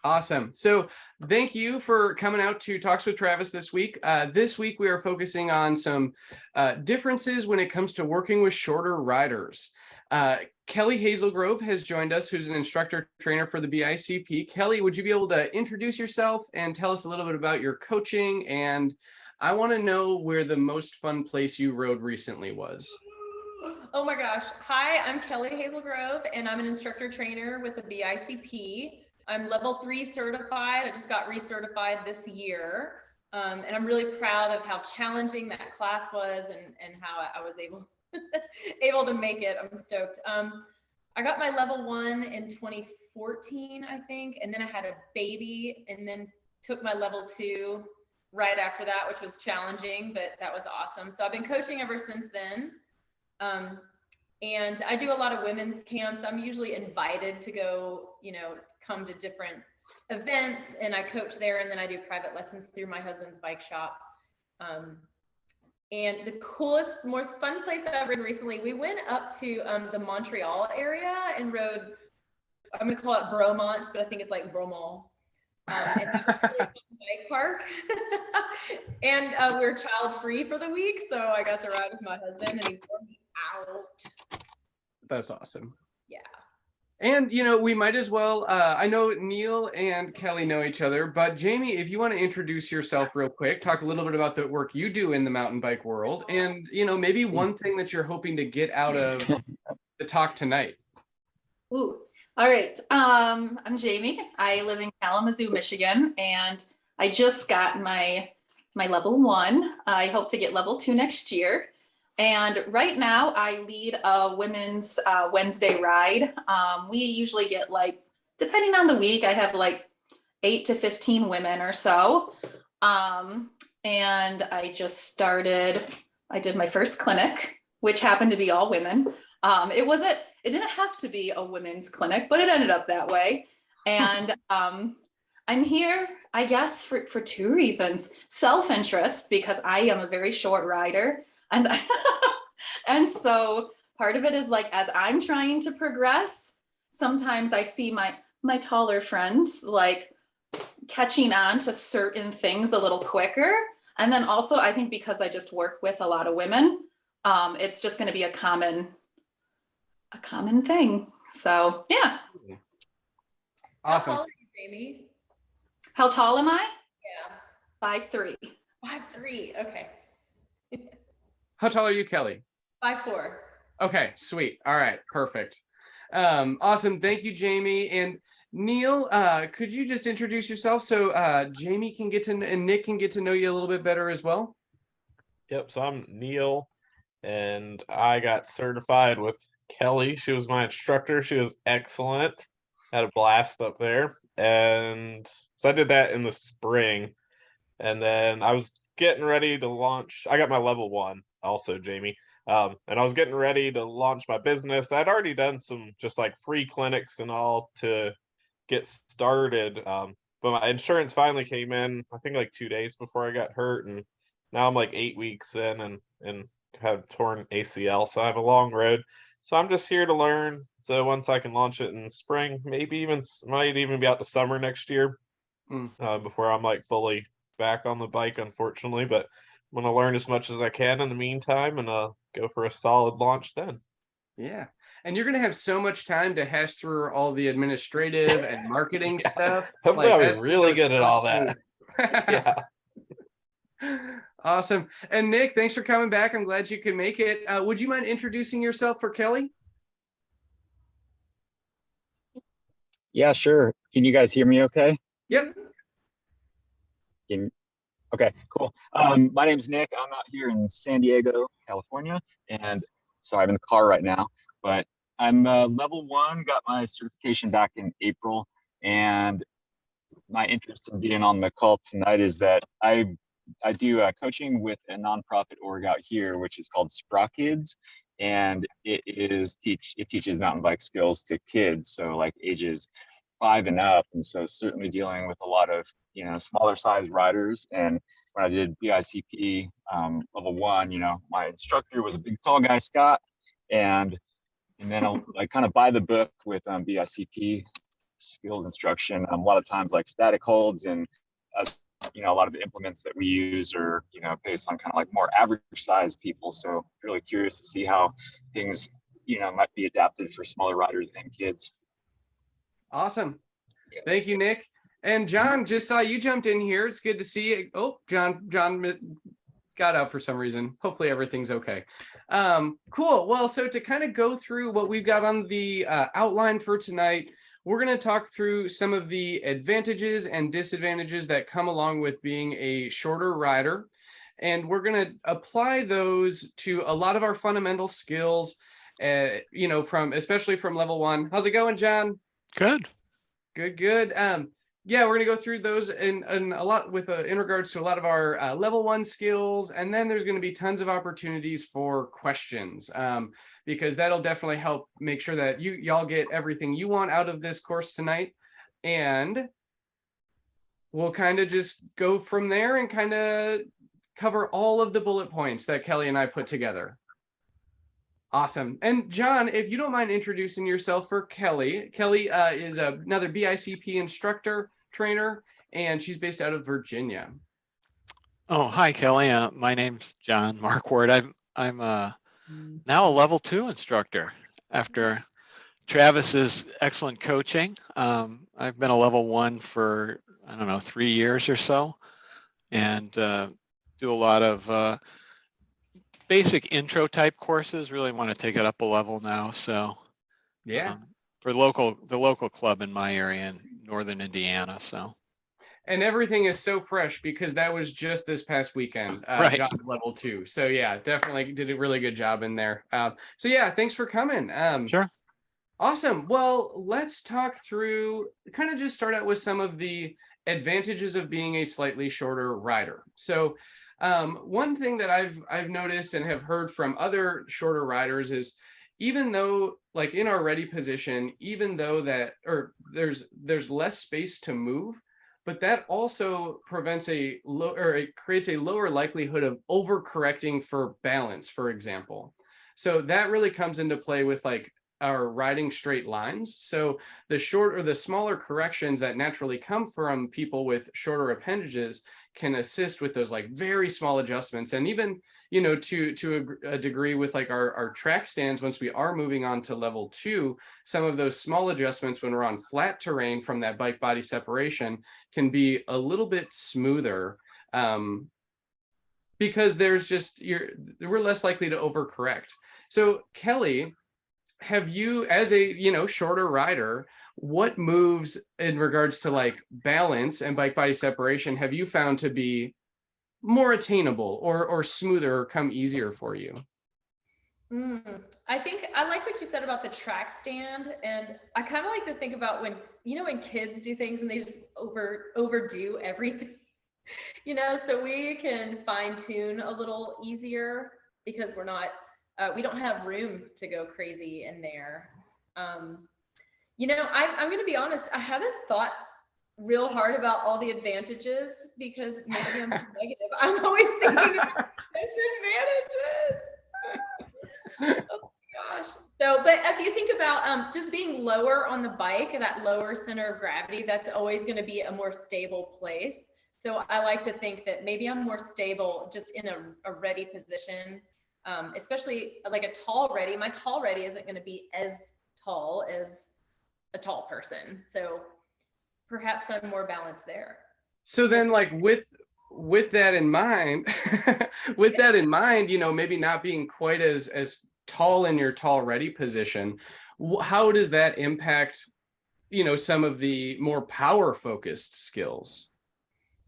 Awesome. So thank you for coming out to Talks with Travis this week. This week, we are focusing on some differences when it comes to working with shorter riders. Kelly Hazelgrove has joined us, who's an instructor trainer for the BICP. Kelly, would you be able to introduce yourself and tell us a little bit about your coaching? And I want to know where the most fun place you rode recently was. Oh my gosh. Hi, I'm Kelly Hazelgrove, and I'm an instructor trainer with the BICP. I'm level 3 certified. I just got recertified this year. And I'm really proud of how challenging that class was and how I was able to make it. I'm stoked. I got my level 1 in 2014, I think. And then I had a baby and then took my level 2 right after that, which was challenging, but that was awesome. So I've been coaching ever since then. And I do a lot of women's camps. I'm usually invited to go, come to different events, and I coach there, and then I do private lessons through my husband's bike shop. And the coolest, most fun place that I've ridden recently, we went up to the Montreal area and rode, I'm gonna call it Bromont, but I think it's like Bromont. And it's a really fun bike park. And we're child-free for the week, so I got to ride with my husband, and he wore me out. That's awesome. Yeah. And, we might as well, I know Neil and Kelly know each other, but Jamie, if you want to introduce yourself real quick, talk a little bit about the work you do in the mountain bike world, and, maybe one thing that you're hoping to get out of the talk tonight. Ooh, all right. I'm Jamie. I live in Kalamazoo, Michigan, and I just got my level 1. I hope to get level 2 next year. And right now I lead a women's Wednesday ride. We usually get, depending on the week, I have 8 to 15 women or so. And I just started, I did my first clinic, which happened to be all women. It didn't have to be a women's clinic, but it ended up that way. And I'm here, I guess, for 2 reasons. Self-interest, because I am a very short rider. And so part of it is as I'm trying to progress, sometimes I see my taller friends catching on to certain things a little quicker. And then also I think because I just work with a lot of women, it's just going to be a common thing. So yeah. Awesome. How tall are you, Jamie? How tall am I? Yeah. 5'3". 5'3". Okay. How tall are you, Kelly? 5'4". Okay, sweet. All right, perfect. Awesome. Thank you, Jamie. And Neil, could you just introduce yourself so Jamie can and Nick can get to know you a little bit better as well? Yep. So I'm Neil, and I got certified with Kelly. She was my instructor. She was excellent. Had a blast up there. And so I did that in the spring. And then I was getting ready to launch. I got my level 1 also, Jamie. And I was getting ready to launch my business. I'd already done some just free clinics and all to get started. But my insurance finally came in, I think 2 days before I got hurt. And now I'm 8 weeks in and have torn ACL. So I have a long road. So I'm just here to learn. So once I can launch it in spring, might even be out the summer next year before I'm fully back on the bike, unfortunately. But I'm going to learn as much as I can in the meantime and go for a solid launch then. Yeah. And you're going to have so much time to hash through all the administrative and marketing stuff. Hopefully I'll be really good at all that. Yeah. Awesome. And Nick, thanks for coming back. I'm glad you could make it. Would you mind introducing yourself for Kelly? Yeah, sure. Can you guys hear me okay? Yep. Okay, cool. My name's Nick. I'm out here in San Diego, California. And sorry, I'm in the car right now, but I'm level 1, got my certification back in April. And my interest in being on the call tonight is that I do coaching with a nonprofit org out here, which is called Sprout Kids. And it teaches mountain bike skills to kids. So ages 5 and up. And so certainly dealing with a lot of, smaller size riders. And when I did BICP level 1, my instructor was a big, tall guy, Scott. And then I kind of by the book with BICP skills instruction. A lot of times like static holds and a lot of the implements that we use are, based on kind of like more average size people. So really curious to see how things, might be adapted for smaller riders and kids. Awesome. Thank you, Nick. And John, just saw you jumped in here. It's good to see you. Oh, John got out for some reason. Hopefully everything's okay. Cool. Well, so to kind of go through what we've got on the outline for tonight, we're going to talk through some of the advantages and disadvantages that come along with being a shorter rider. And we're going to apply those to a lot of our fundamental skills, especially from level 1. How's it going, John? Good. Good. Yeah, we're going to go through those in a lot with in regards to a lot of our level 1 skills. And then there's going to be tons of opportunities for questions, because that'll definitely help make sure that y'all get everything you want out of this course tonight. And we'll kind of just go from there and kind of cover all of the bullet points that Kelly and I put together. Awesome. And John, if you don't mind introducing yourself for Kelly. Kelly is another BICP Instructor Trainer, and she's based out of Virginia. Oh, hi, Kelly. My name's John Markward. I'm now a level 2 instructor after Travis's excellent coaching. I've been a level 1 for, 3 years or so, and do a lot of basic intro type courses. Really want to take it up a level now. So yeah, for the local club in my area in northern Indiana. So, and everything is so fresh because that was just this past weekend. Right. John's level 2. So yeah, definitely did a really good job in there. So yeah, thanks for coming. Sure. Awesome. Well, let's talk through, kind of just start out with some of the advantages of being a slightly shorter rider. So one thing that I've noticed and have heard from other shorter riders is, even though like in our ready position, even though there's less space to move, but that also prevents it creates a lower likelihood of overcorrecting for balance, for example. So that really comes into play with like our riding straight lines. So the smaller corrections that naturally come from people with shorter appendages can assist with those like very small adjustments. And even, to a degree with like our track stands, once we are moving on to level 2, some of those small adjustments when we're on flat terrain from that bike body separation can be a little bit smoother, because we're less likely to overcorrect. So Kelly, have you, as a shorter rider, what moves in regards to like balance and bike body separation have you found to be more attainable or smoother or come easier for you? I think I like what you said about the track stand, and I kind of like to think about when kids do things and they just overdo everything, so we can fine tune a little easier because we don't have room to go crazy in there. I'm going to be honest, I haven't thought real hard about all the advantages because maybe I'm negative. I'm always thinking about disadvantages. Oh my gosh. So, but if you think about just being lower on the bike, that lower center of gravity, that's always going to be a more stable place. So I like to think that maybe I'm more stable just in a ready position, especially like a tall ready. My tall ready isn't going to be as tall as a tall person. So perhaps I'm more balanced there. So then like with that in mind, maybe not being quite as tall in your tall ready position, how does that impact, some of the more power focused skills?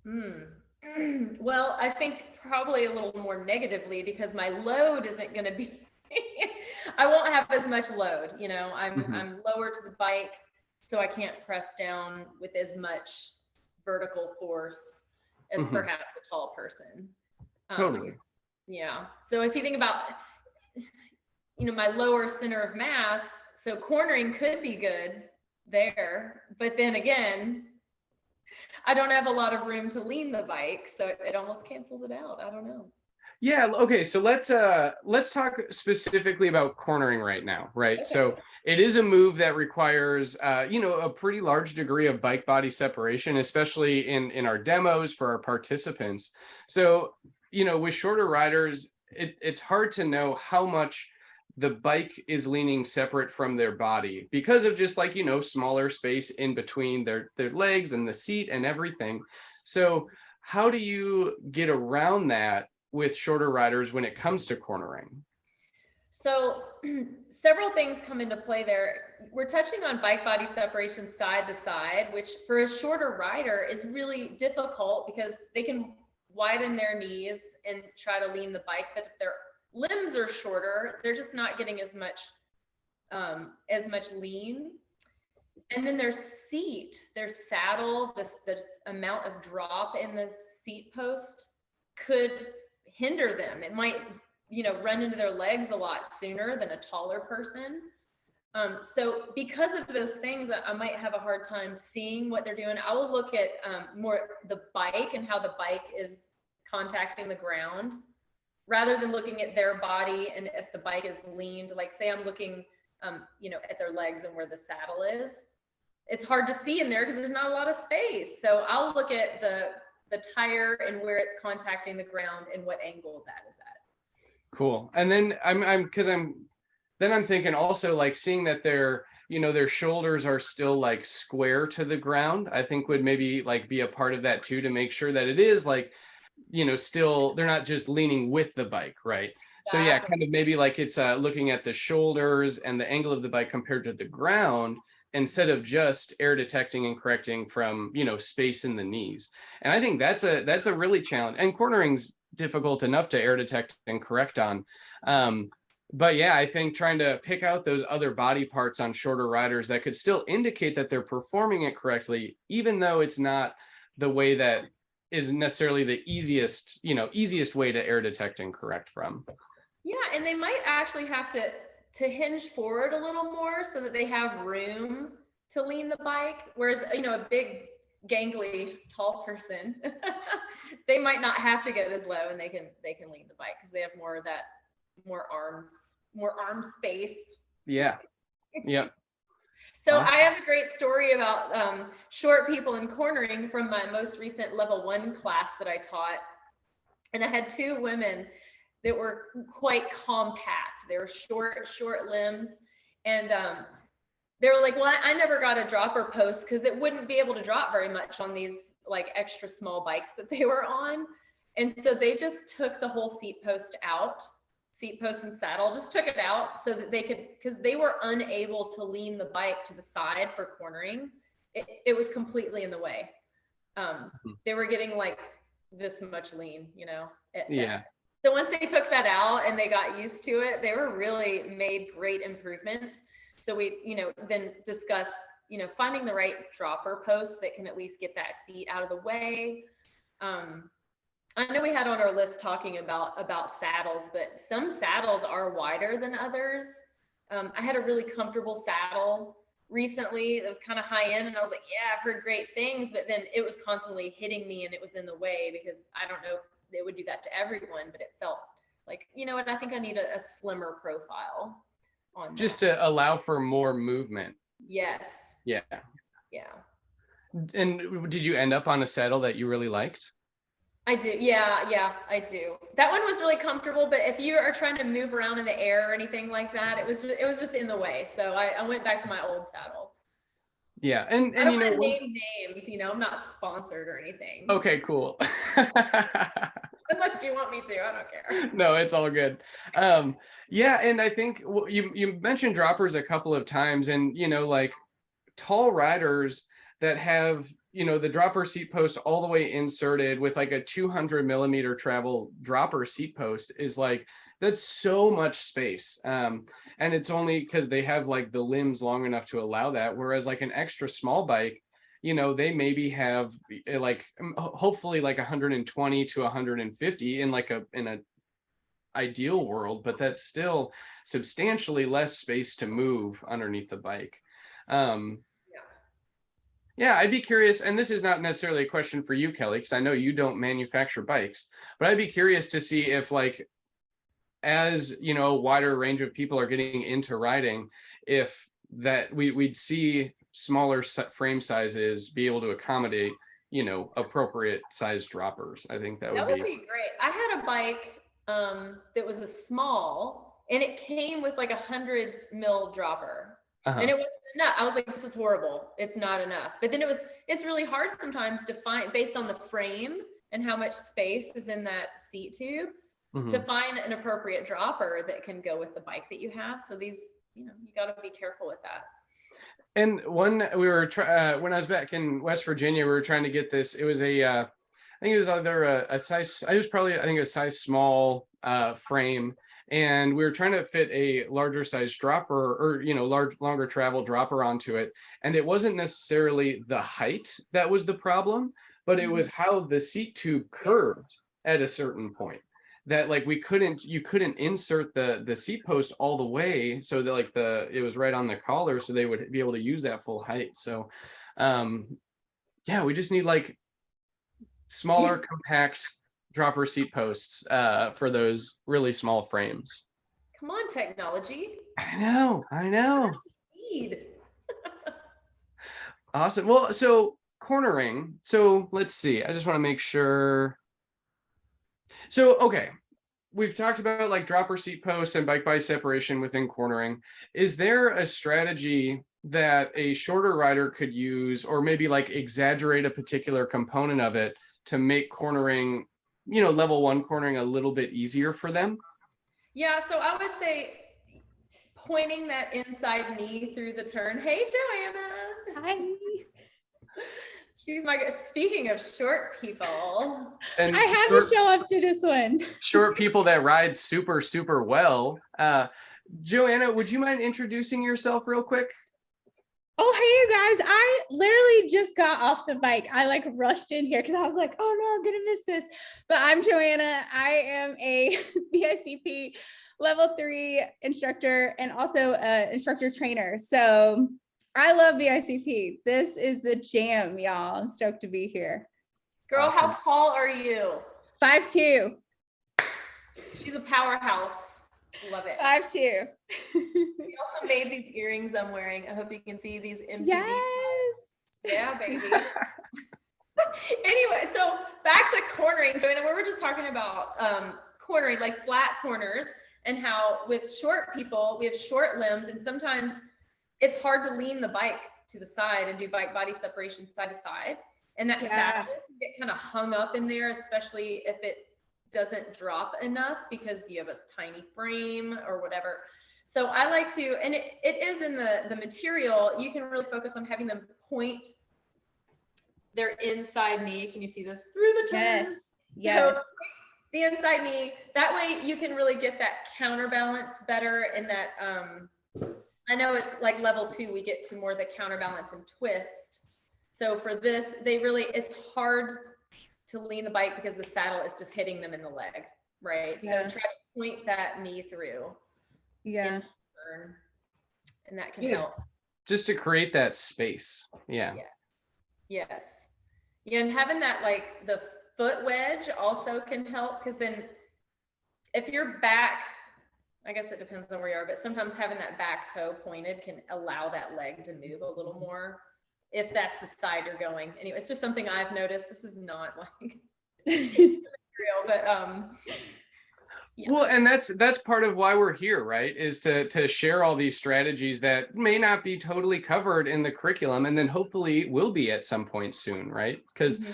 Well, I think probably a little more negatively because my load isn't going to be I won't have as much load, I'm lower to the bike, so I can't press down with as much vertical force as perhaps a tall person. Totally. Yeah. So if you think about, my lower center of mass, so cornering could be good there, but then again, I don't have a lot of room to lean the bike, so it almost cancels it out. I don't know. Yeah, okay, so let's talk specifically about cornering right now, right? Okay. So it is a move that requires a pretty large degree of bike body separation, especially in our demos for our participants. So, with shorter riders, it's hard to know how much the bike is leaning separate from their body because of just like, smaller space in between their legs and the seat and everything. So how do you get around that with shorter riders when it comes to cornering? So several things come into play there. We're touching on bike body separation side to side, which for a shorter rider is really difficult because they can widen their knees and try to lean the bike, but if their limbs are shorter, they're just not getting as much lean. And then their seat, their saddle, the amount of drop in the seat post could hinder them. It might, run into their legs a lot sooner than a taller person. So because of those things, I might have a hard time seeing what they're doing. I will look at more the bike and how the bike is contacting the ground rather than looking at their body. And if the bike is leaned, like say I'm looking, at their legs and where the saddle is, it's hard to see in there because there's not a lot of space. So I'll look at the tire and where it's contacting the ground and what angle that is at. Cool. And then I'm thinking also like seeing that their shoulders are still like square to the ground, I think would maybe like be a part of that too, to make sure that it is like, still, they're not just leaning with the bike, right? So yeah, kind of maybe like it's looking at the shoulders and the angle of the bike compared to the ground, instead of just air detecting and correcting from, space in the knees. And I think that's a really challenge. And cornering's difficult enough to air detect and correct on. But yeah, I think trying to pick out those other body parts on shorter riders that could still indicate that they're performing it correctly, even though it's not the way that is necessarily the easiest way to air detect and correct from. Yeah, and they might actually have to hinge forward a little more so that they have room to lean the bike. Whereas, a big, gangly, tall person, they might not have to get as low and they can lean the bike because they have more arm space. Yeah. Yep. So Awesome. I have a great story about short people in cornering from my most recent level 1 class that I taught. And I had 2 women that were quite compact. They were short limbs. And they were like, well, I never got a dropper post because it wouldn't be able to drop very much on these like extra small bikes that they were on. And so they just took the whole seat post and saddle, just took it out so that they could, because they were unable to lean the bike to the side for cornering. It was completely in the way. They were getting like this much lean, at Yeah. best. So once they took that out and they got used to it, they were really made great improvements. So we, then discussed, finding the right dropper post that can at least get that seat out of the way. I know we had on our list talking about saddles, but some saddles are wider than others. I had a really comfortable saddle recently that was kind of high end, and I was like, yeah, I've heard great things, but then it was constantly hitting me and it was in the way because I don't know if they would do that to everyone, but it felt like, what, I think I need a slimmer profile on Just that. to allow for more movement. Yes. Yeah. Yeah. And did you end up on a saddle that you really liked? I do. Yeah, I do. That one was really comfortable, but if you are trying to move around in the air or anything like that, it was just in the way. So I went back to my old saddle. Yeah. And I don't want to name names, I'm not sponsored or anything. Okay, cool. Unless you want me to, I don't care. No, it's all good. Yeah, and I think you mentioned droppers a couple of times, and like tall riders that have the dropper seat post all the way inserted with like a 200 millimeter travel dropper seat post is like, that's so much space. And it's only because they have like the limbs long enough to allow that, whereas like an extra small bike, they maybe have like hopefully like 120 to 150 in like in a ideal world, but that's still substantially less space to move underneath the bike. Yeah, I'd be curious, and this is not necessarily a question for you, Kelly, because I know you don't manufacture bikes, but I'd be curious to see if, like, as you know, a wider range of people are getting into riding, if that we'd see smaller frame sizes be able to accommodate, you know, appropriate size droppers. I think that would be great. I had a bike that was a small, and it came with like 100 mil dropper. And it wasn't enough. I was like, this is horrible. It's not enough. But then it's really hard sometimes to find, based on the frame and how much space is in that seat tube, to find an appropriate dropper that can go with the bike that you have. So these, you know, you got to be careful with that. And when I was back in West Virginia, we were trying to get this. It was I think it was either a size, I think a size small frame. And we were trying to fit a larger size dropper, or, you know, longer travel dropper onto it. And it wasn't necessarily the height that was the problem, but it was how the seat tube curved at a certain point. That, like, you couldn't insert the seat post all the way, so that, like, it was right on the collar, so they would be able to use that full height. So yeah, we just need like smaller, compact dropper seat posts for those really small frames. Come on, technology. I know. Need. Awesome. Well, so cornering. So let's see. I just want to make sure. So, okay. We've talked about like dropper seat posts and bike by separation within cornering. Is there a strategy that a shorter rider could use, or maybe like exaggerate a particular component of it to make cornering, you know, level 1 cornering a little bit easier for them? Yeah, so I would say pointing that inside knee through the turn. Hey, Joanna. Hi. She's speaking of short people. And I had to show up to this one. Short people that ride super, super well. Joanna, would you mind introducing yourself real quick? Oh, hey, you guys. I literally just got off the bike. I like rushed in here because I was like, oh no, I'm going to miss this. But I'm Joanna. I am a BICP level 3 instructor and also an instructor trainer. So I love BICP. This is the jam, y'all. I'm stoked to be here. Girl, awesome. How tall are you? 5'2". She's a powerhouse. Love it. 5'2". She also made these earrings I'm wearing. I hope you can see these MTV. Yes. Yeah, baby. Anyway, so back to cornering. Joanna, we were just talking about cornering, like flat corners, and how with short people, we have short limbs, and sometimes it's hard to lean the bike to the side and do bike body separation side to side. And that saddle can get kind of hung up in there, especially if it doesn't drop enough because you have a tiny frame or whatever. So I like to, and it is in the material, you can really focus on having them point their inside knee. Can you see this? Through the turn. Yes. So the inside knee, that way you can really get that counterbalance better in that, I know it's like level 2, we get to more the counterbalance and twist. So for this, it's hard to lean the bike because the saddle is just hitting them in the leg, right? Yeah. So try to point that knee through. Yeah. And that can help. Just to create that space. Yeah. Yes. Yeah, and having that, like, the foot wedge also can help, because then if you're back, I guess it depends on where you are, but sometimes having that back toe pointed can allow that leg to move a little more if that's the side you're going. Anyway, it's just something I've noticed. This is not like material, but yeah. Well, and that's part of why we're here, right? Is to share all these strategies that may not be totally covered in the curriculum, and then hopefully will be at some point soon, right? Because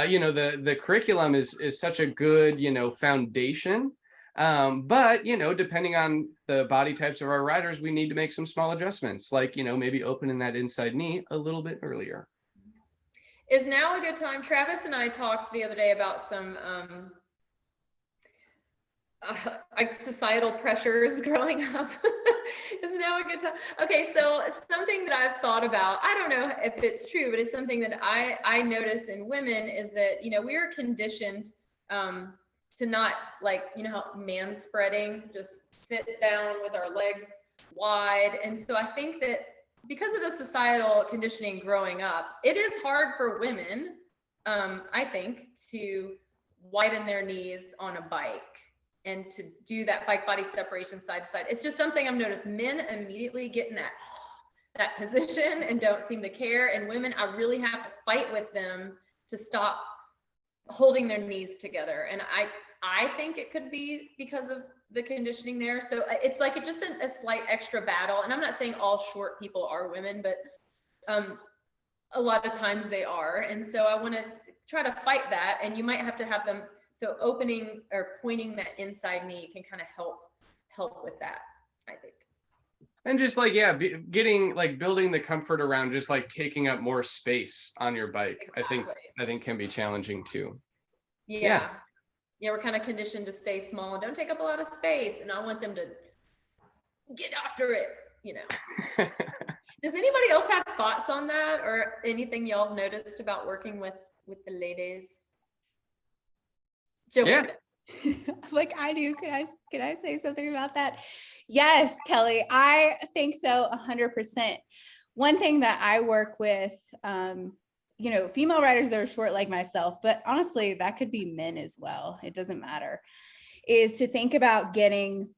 you know, the curriculum is such a good, you know, foundation. But, you know, depending on the body types of our riders, we need to make some small adjustments, like, you know, maybe opening that inside knee a little bit earlier. Is now a good time? Travis and I talked the other day about some like societal pressures growing up. Is now a good time? Okay, so something that I've thought about, I don't know if it's true, but it's something that I notice in women is that, you know, we are conditioned to not, like, you know, how man spreading, just sit down with our legs wide. And so I think that because of the societal conditioning growing up, it is hard for women, I think, to widen their knees on a bike and to do that bike body separation side to side. It's just something I've noticed. Men immediately get in that position and don't seem to care. And women, I really have to fight with them to stop holding their knees together. And I think it could be because of the conditioning there. So it's like just a slight extra battle. And I'm not saying all short people are women, but a lot of times they are. And so I want to try to fight that. And you might have to have them, so opening or pointing that inside knee can kind of help with that, I think. And just like, yeah, getting like building the comfort around just like taking up more space on your bike. Exactly. I think can be challenging too. Yeah. Yeah, we're kind of conditioned to stay small and don't take up a lot of space. And I want them to get after it, you know. Does anybody else have thoughts on that or anything y'all have noticed about working with the ladies? Yeah. Like I do. Could I say something about that? Yes, Kelly, I think so 100%. One thing that I work with, you know, female riders that are short like myself, but honestly, that could be men as well. It doesn't matter, is to think about getting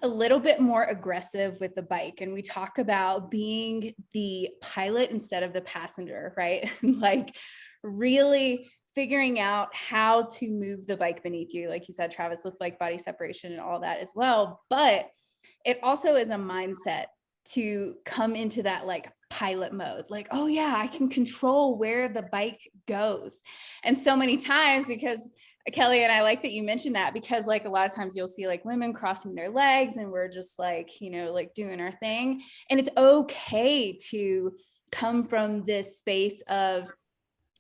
a little bit more aggressive with the bike. And we talk about being the pilot instead of the passenger, right? Like really figuring out how to move the bike beneath you. Like you said, Travis, with bike body separation and all that as well. But it also is a mindset to come into that like pilot mode, like, oh yeah, I can control where the bike goes. And so many times, because Kelly, and I like that you mentioned that, because like a lot of times you'll see like women crossing their legs and we're just like, you know, like doing our thing. And it's okay to come from this space of,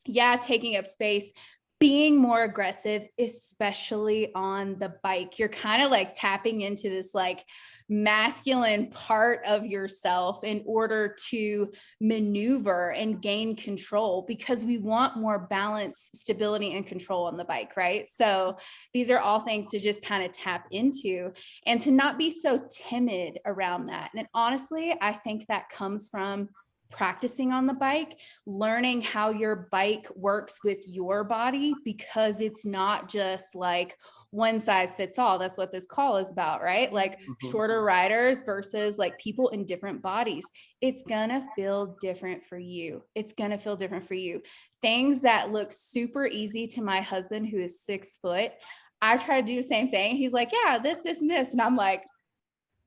yeah, taking up space, being more aggressive, especially on the bike. You're kind of like tapping into this like masculine part of yourself in order to maneuver and gain control, because we want more balance, stability, and control on the bike, right? So these are all things to just kind of tap into and to not be so timid around that. And honestly, I think that comes from practicing on the bike, learning how your bike works with your body, because it's not just like one size fits all. That's what this call is about, right? Like shorter riders versus like people in different bodies. It's gonna feel different for you. It's gonna feel different for you. Things that look super easy to my husband, who is 6 foot, I try to do the same thing. He's like, yeah, this, and this. And I'm like,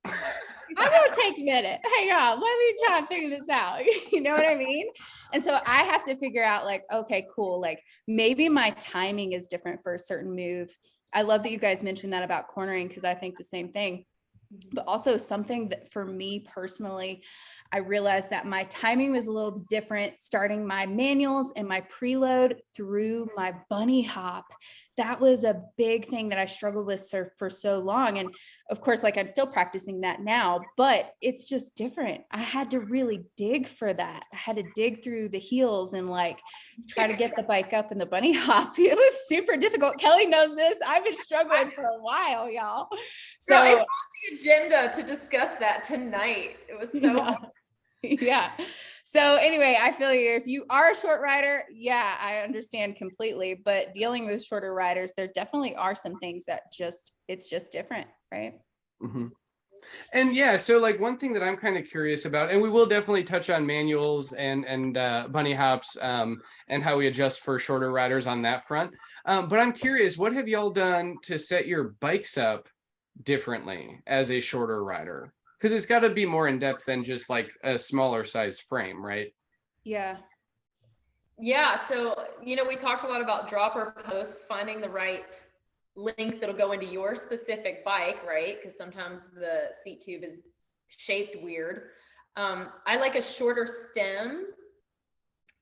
I'm gonna take a minute. Hang on, let me try and figure this out. You know what I mean? And so I have to figure out like, okay, cool. Like maybe my timing is different for a certain move. I love that you guys mentioned that about cornering, because I think the same thing. But also something that for me personally, I realized that my timing was a little different starting my manuals and my preload through my bunny hop. That was a big thing that I struggled with for so long. And of course, like I'm still practicing that now, but it's just different. I had to really dig for that. I had to dig through the heels and like try to get the bike up in the bunny hop. It was super difficult. Kelly knows this. I've been struggling for a while, y'all. So I brought the agenda to discuss that tonight. It was so hard. Yeah. So anyway, I feel you. If you are a short rider, yeah, I understand completely. But dealing with shorter riders, there definitely are some things that it's just different, right? Mm-hmm. And yeah, so like one thing that I'm kind of curious about, and we will definitely touch on manuals and bunny hops and how we adjust for shorter riders on that front. But I'm curious, what have y'all done to set your bikes up differently as a shorter rider? Because it's got to be more in depth than just like a smaller size frame, right? Yeah. Yeah. So, you know, we talked a lot about dropper posts, finding the right length that'll go into your specific bike, right? Because sometimes the seat tube is shaped weird. I like a shorter stem,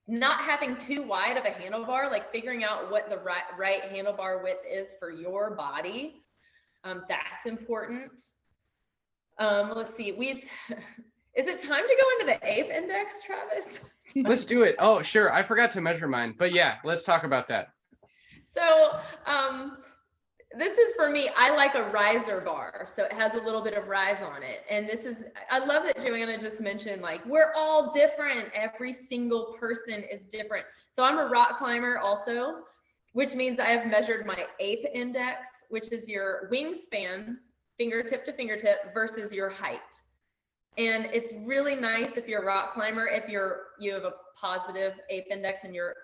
not having too wide of a handlebar, like figuring out what the right handlebar width is for your body. That's important. Let's see, is it time to go into the APE index, Travis? Let's do it. Oh, sure. I forgot to measure mine, but yeah, let's talk about that. So this is for me, I like a riser bar. So it has a little bit of rise on it. And this is, I love that Joanna just mentioned, like, we're all different. Every single person is different. So I'm a rock climber also, which means I have measured my APE index, which is your wingspan, fingertip to fingertip, versus your height. And it's really nice if you're a rock climber, if you have a positive APE index and your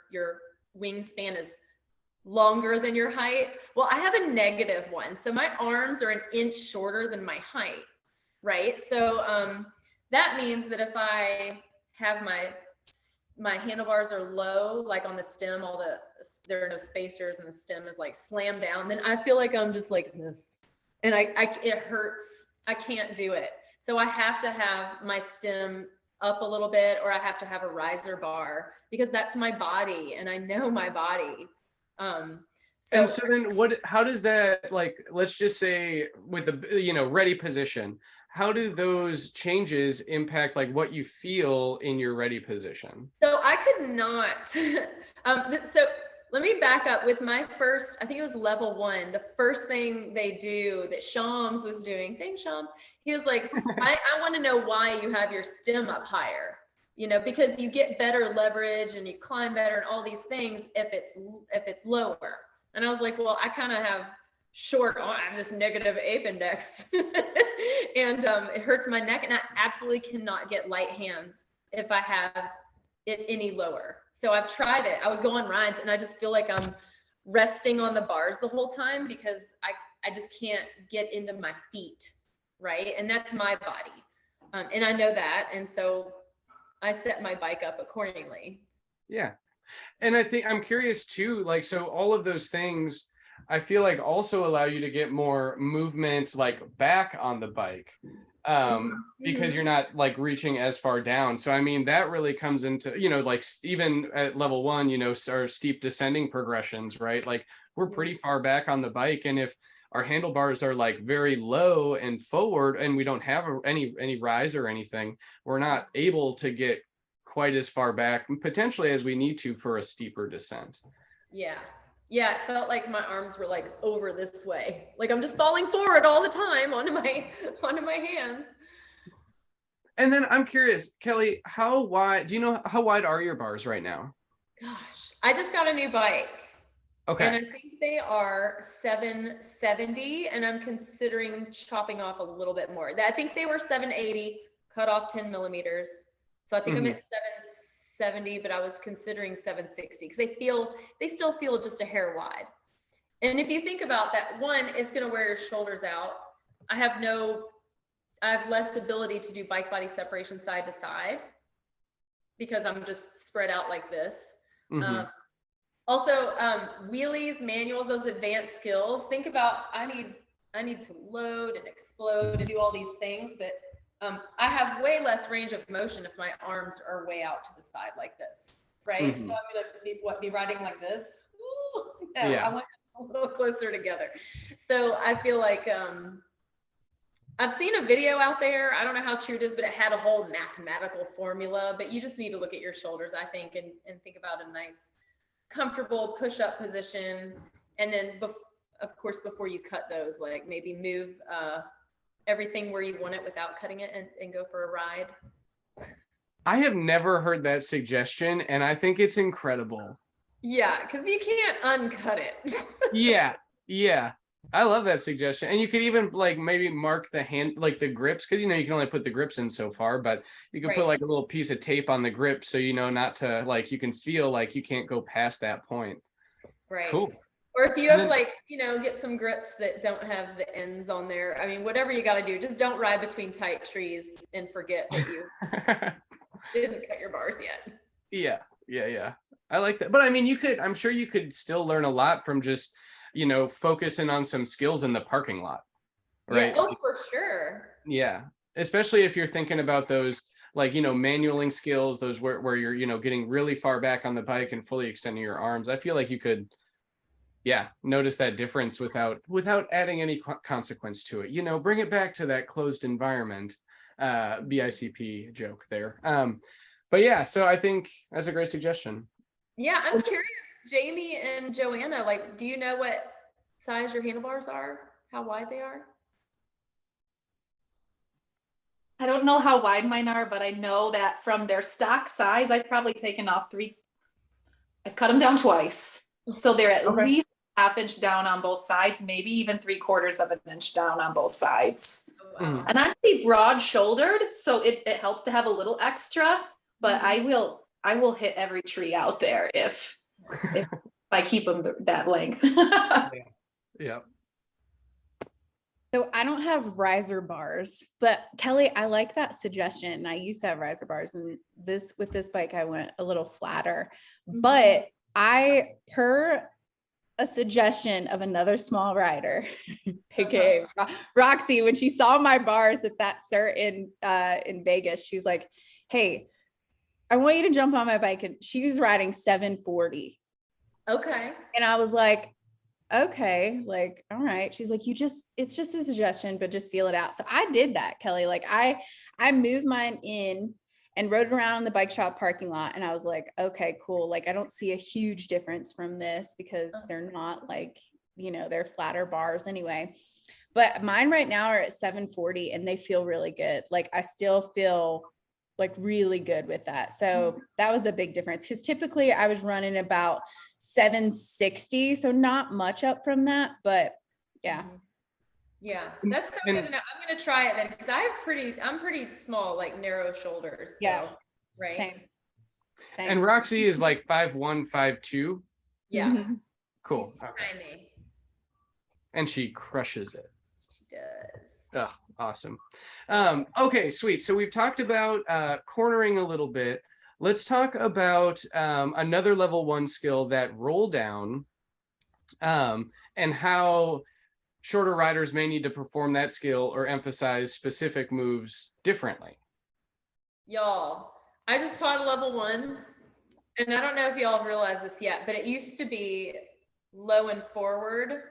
wingspan is longer than your height. Well, I have a negative one. So my arms are an inch shorter than my height, right? So that means that if I have my handlebars are low, like on the stem, there are no spacers and the stem is like slammed down, then I feel like I'm just like this. And it hurts. I can't do it. So I have to have my stem up a little bit, or I have to have a riser bar, because that's my body and I know my body. And so then how does that, like, let's just say with the, ready position, how do those changes impact like what you feel in your ready position? So I could not, so let me back up with my first, I think it was level 1. The first thing they do that Shams was doing, thanks Shams, he was like, I want to know why you have your stem up higher, because you get better leverage and you climb better and all these things if it's lower. And I was like, well, I kind of have I have this negative APE index and it hurts my neck, and I absolutely cannot get light hands if I have it any lower. So I've tried it. I would go on rides and I just feel like I'm resting on the bars the whole time, because I just can't get into my feet, right? And that's my body. And I know that. And so I set my bike up accordingly. Yeah. And I think I'm curious too, like, so all of those things I feel like also allow you to get more movement like back on the bike, because you're not like reaching as far down. So I mean, that really comes into, like even at level 1, our steep descending progressions, right? Like we're pretty far back on the bike, and if our handlebars are like very low and forward and we don't have any rise or anything, we're not able to get quite as far back potentially as we need to for a steeper descent. Yeah, it felt like my arms were like over this way. Like I'm just falling forward all the time onto my hands. And then I'm curious, Kelly, how wide are your bars right now? Gosh, I just got a new bike. Okay. And I think they are 770, and I'm considering chopping off a little bit more. I think they were 780, cut off 10 millimeters. So I think I'm at 770, but I was considering 760 because they still feel just a hair wide. And if you think about that, one, it's going to wear your shoulders out. I have less ability to do bike body separation side to side because I'm just spread out like this. Also, wheelies, manuals, those advanced skills. Think about, I need to load and explode and do all these things, but I have way less range of motion if my arms are way out to the side like this, right? So I'm gonna be riding like this. Ooh, no, yeah. I want a little closer together. So I feel like I've seen a video out there. I don't know how true it is, but it had a whole mathematical formula. But you just need to look at your shoulders, I think, and think about a nice, comfortable push-up position, and then of course before you cut those, like maybe move everything where you want it without cutting it, and go for a ride. I have never heard that suggestion, and I think it's incredible. Yeah, because you can't uncut it. yeah, I love that suggestion. And you could even like maybe mark the hand, like the grips, because you can only put the grips in so far, but you can put like a little piece of tape on the grip so not to, like, you can feel like you can't go past that point. Right. Cool. Or if you have get some grips that don't have the ends on there. I mean, whatever you got to do, just don't ride between tight trees and forget that you didn't cut your bars yet. Yeah. I like that. But I mean, I'm sure you could still learn a lot from just, focusing on some skills in the parking lot. Right. Yeah, for sure. Yeah. Especially if you're thinking about those, like, manualing skills, those where you're, getting really far back on the bike and fully extending your arms. I feel like you could, notice that difference without adding any consequence to it. Bring it back to that closed environment, BICP joke there. But yeah, so I think that's a great suggestion. Yeah, I'm curious, Jamie and Joanna, like, do you know what size your handlebars are, how wide they are? I don't know how wide mine are, but I know that from their stock size, I've probably taken off I've cut them down twice. So they're at Okay. least ½ inch down on both sides, maybe even 3/4 of an inch down on both sides. Oh, wow. And I'm pretty broad shouldered, so it helps to have a little extra, but I will hit every tree out there if I keep them that length. Yeah. So I don't have riser bars, but Kelly, I like that suggestion. I used to have riser bars, and with this bike, I went a little flatter, but per a suggestion of another small rider, aka Roxy, when she saw my bars at that cert in Vegas, she's like, "Hey, I want you to jump on my bike." And she was riding 740. Okay. And I was like, okay, like, all right. She's like, it's just a suggestion, but just feel it out. So I did that, Kelly. Like I moved mine in and rode it around the bike shop parking lot. And I was like, okay, cool. Like, I don't see a huge difference from this because they're not like, they're flatter bars anyway. But mine right now are at 740 and they feel really good. Like I still feel like really good with that. So that was a big difference because typically I was running about 760. So not much up from that, but yeah. Yeah, that's so good to know. I'm going to try it then because I'm pretty small, like narrow shoulders. So, Yeah. Right. Same. And Roxy is like 5'1", 5'2". Yeah. Mhm. Cool. She's tiny. And she crushes it. She does. Oh, awesome. Okay, sweet. So we've talked about cornering a little bit. Let's talk about another level 1 skill, that roll down, and how shorter riders may need to perform that skill or emphasize specific moves differently. Y'all, I just taught a level 1, and I don't know if y'all have realized this yet, but it used to be low and forward,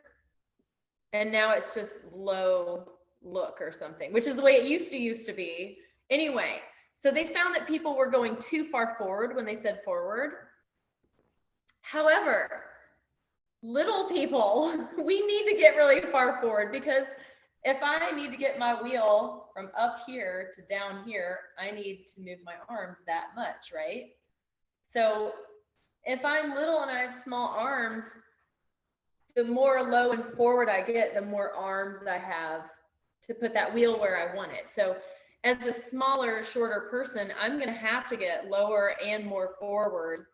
and now it's just low look or something, which is the way it used to be. Anyway, so they found that people were going too far forward when they said forward. However, little people, we need to get really far forward because if I need to get my wheel from up here to down here, I need to move my arms that much, right? So if I'm little and I have small arms, the more low and forward I get, the more arms I have to put that wheel where I want it. So as a smaller, shorter person, I'm going to have to get lower and more forward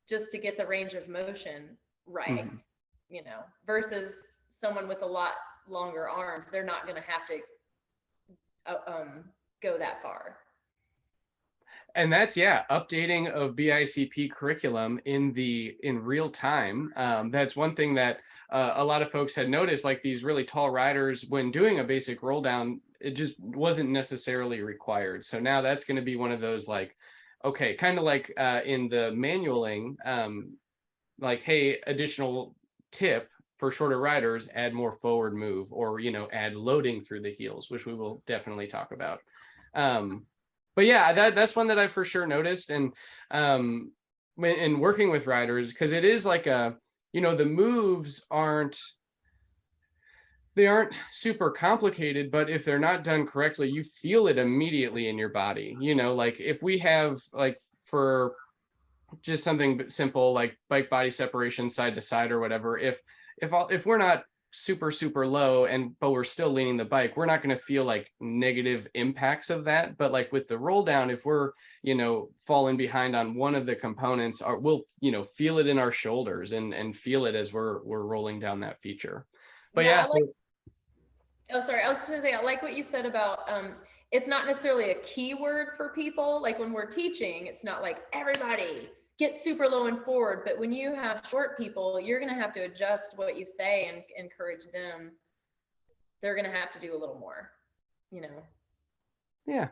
just to get the range of motion right, versus someone with a lot longer arms. They're not going to have to go that far. And that's, updating of BICP curriculum in real time. That's one thing that a lot of folks had noticed, like these really tall riders, when doing a basic roll down, it just wasn't necessarily required. So now that's going to be one of those, like, okay, kind of like in the manualing, like, hey, additional tip for shorter riders, add more forward move, or, add loading through the heels, which we will definitely talk about. But yeah, that's one that I for sure noticed. And in working with riders, because it is like the moves aren't super complicated, but if they're not done correctly, you feel it immediately in your body. Like if we have, like, for just something simple like bike body separation side to side or whatever, if we're not super low but we're still leaning the bike, we're not going to feel like negative impacts of that. But like with the roll down, if we're falling behind on one of the components, we'll feel it in our shoulders and feel it as we're rolling down that feature. But I was just gonna say, I like what you said about it's not necessarily a keyword for people. Like when we're teaching, it's not like everybody get super low and forward, but when you have short people, you're going to have to adjust what you say and encourage them. They're going to have to do a little more, Yeah.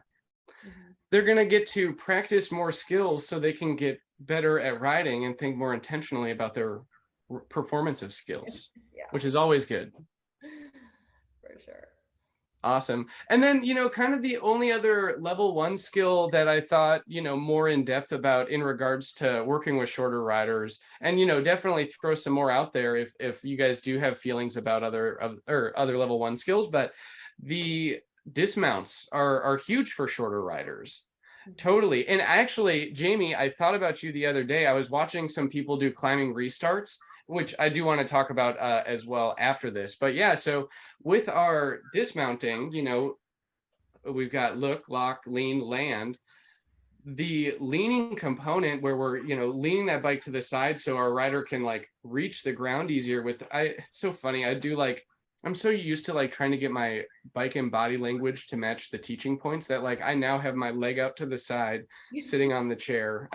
They're going to get to practice more skills so they can get better at riding and think more intentionally about their performance of skills, which is always good. For sure. Awesome. And then, kind of the only other level 1 skill that I thought, more in depth about in regards to working with shorter riders, and, definitely throw some more out there if you guys do have feelings about other level 1 skills, but the dismounts are huge for shorter riders. Totally. And actually, Jamie, I thought about you the other day. I was watching some people do climbing restarts, which I do want to talk about as well after this. But yeah, so with our dismounting, we've got look, lock, lean, land. The leaning component where we're, leaning that bike to the side so our rider can like reach the ground easier it's so funny. I'm so used to like trying to get my bike and body language to match the teaching points that like I now have my leg out to the side sitting on the chair.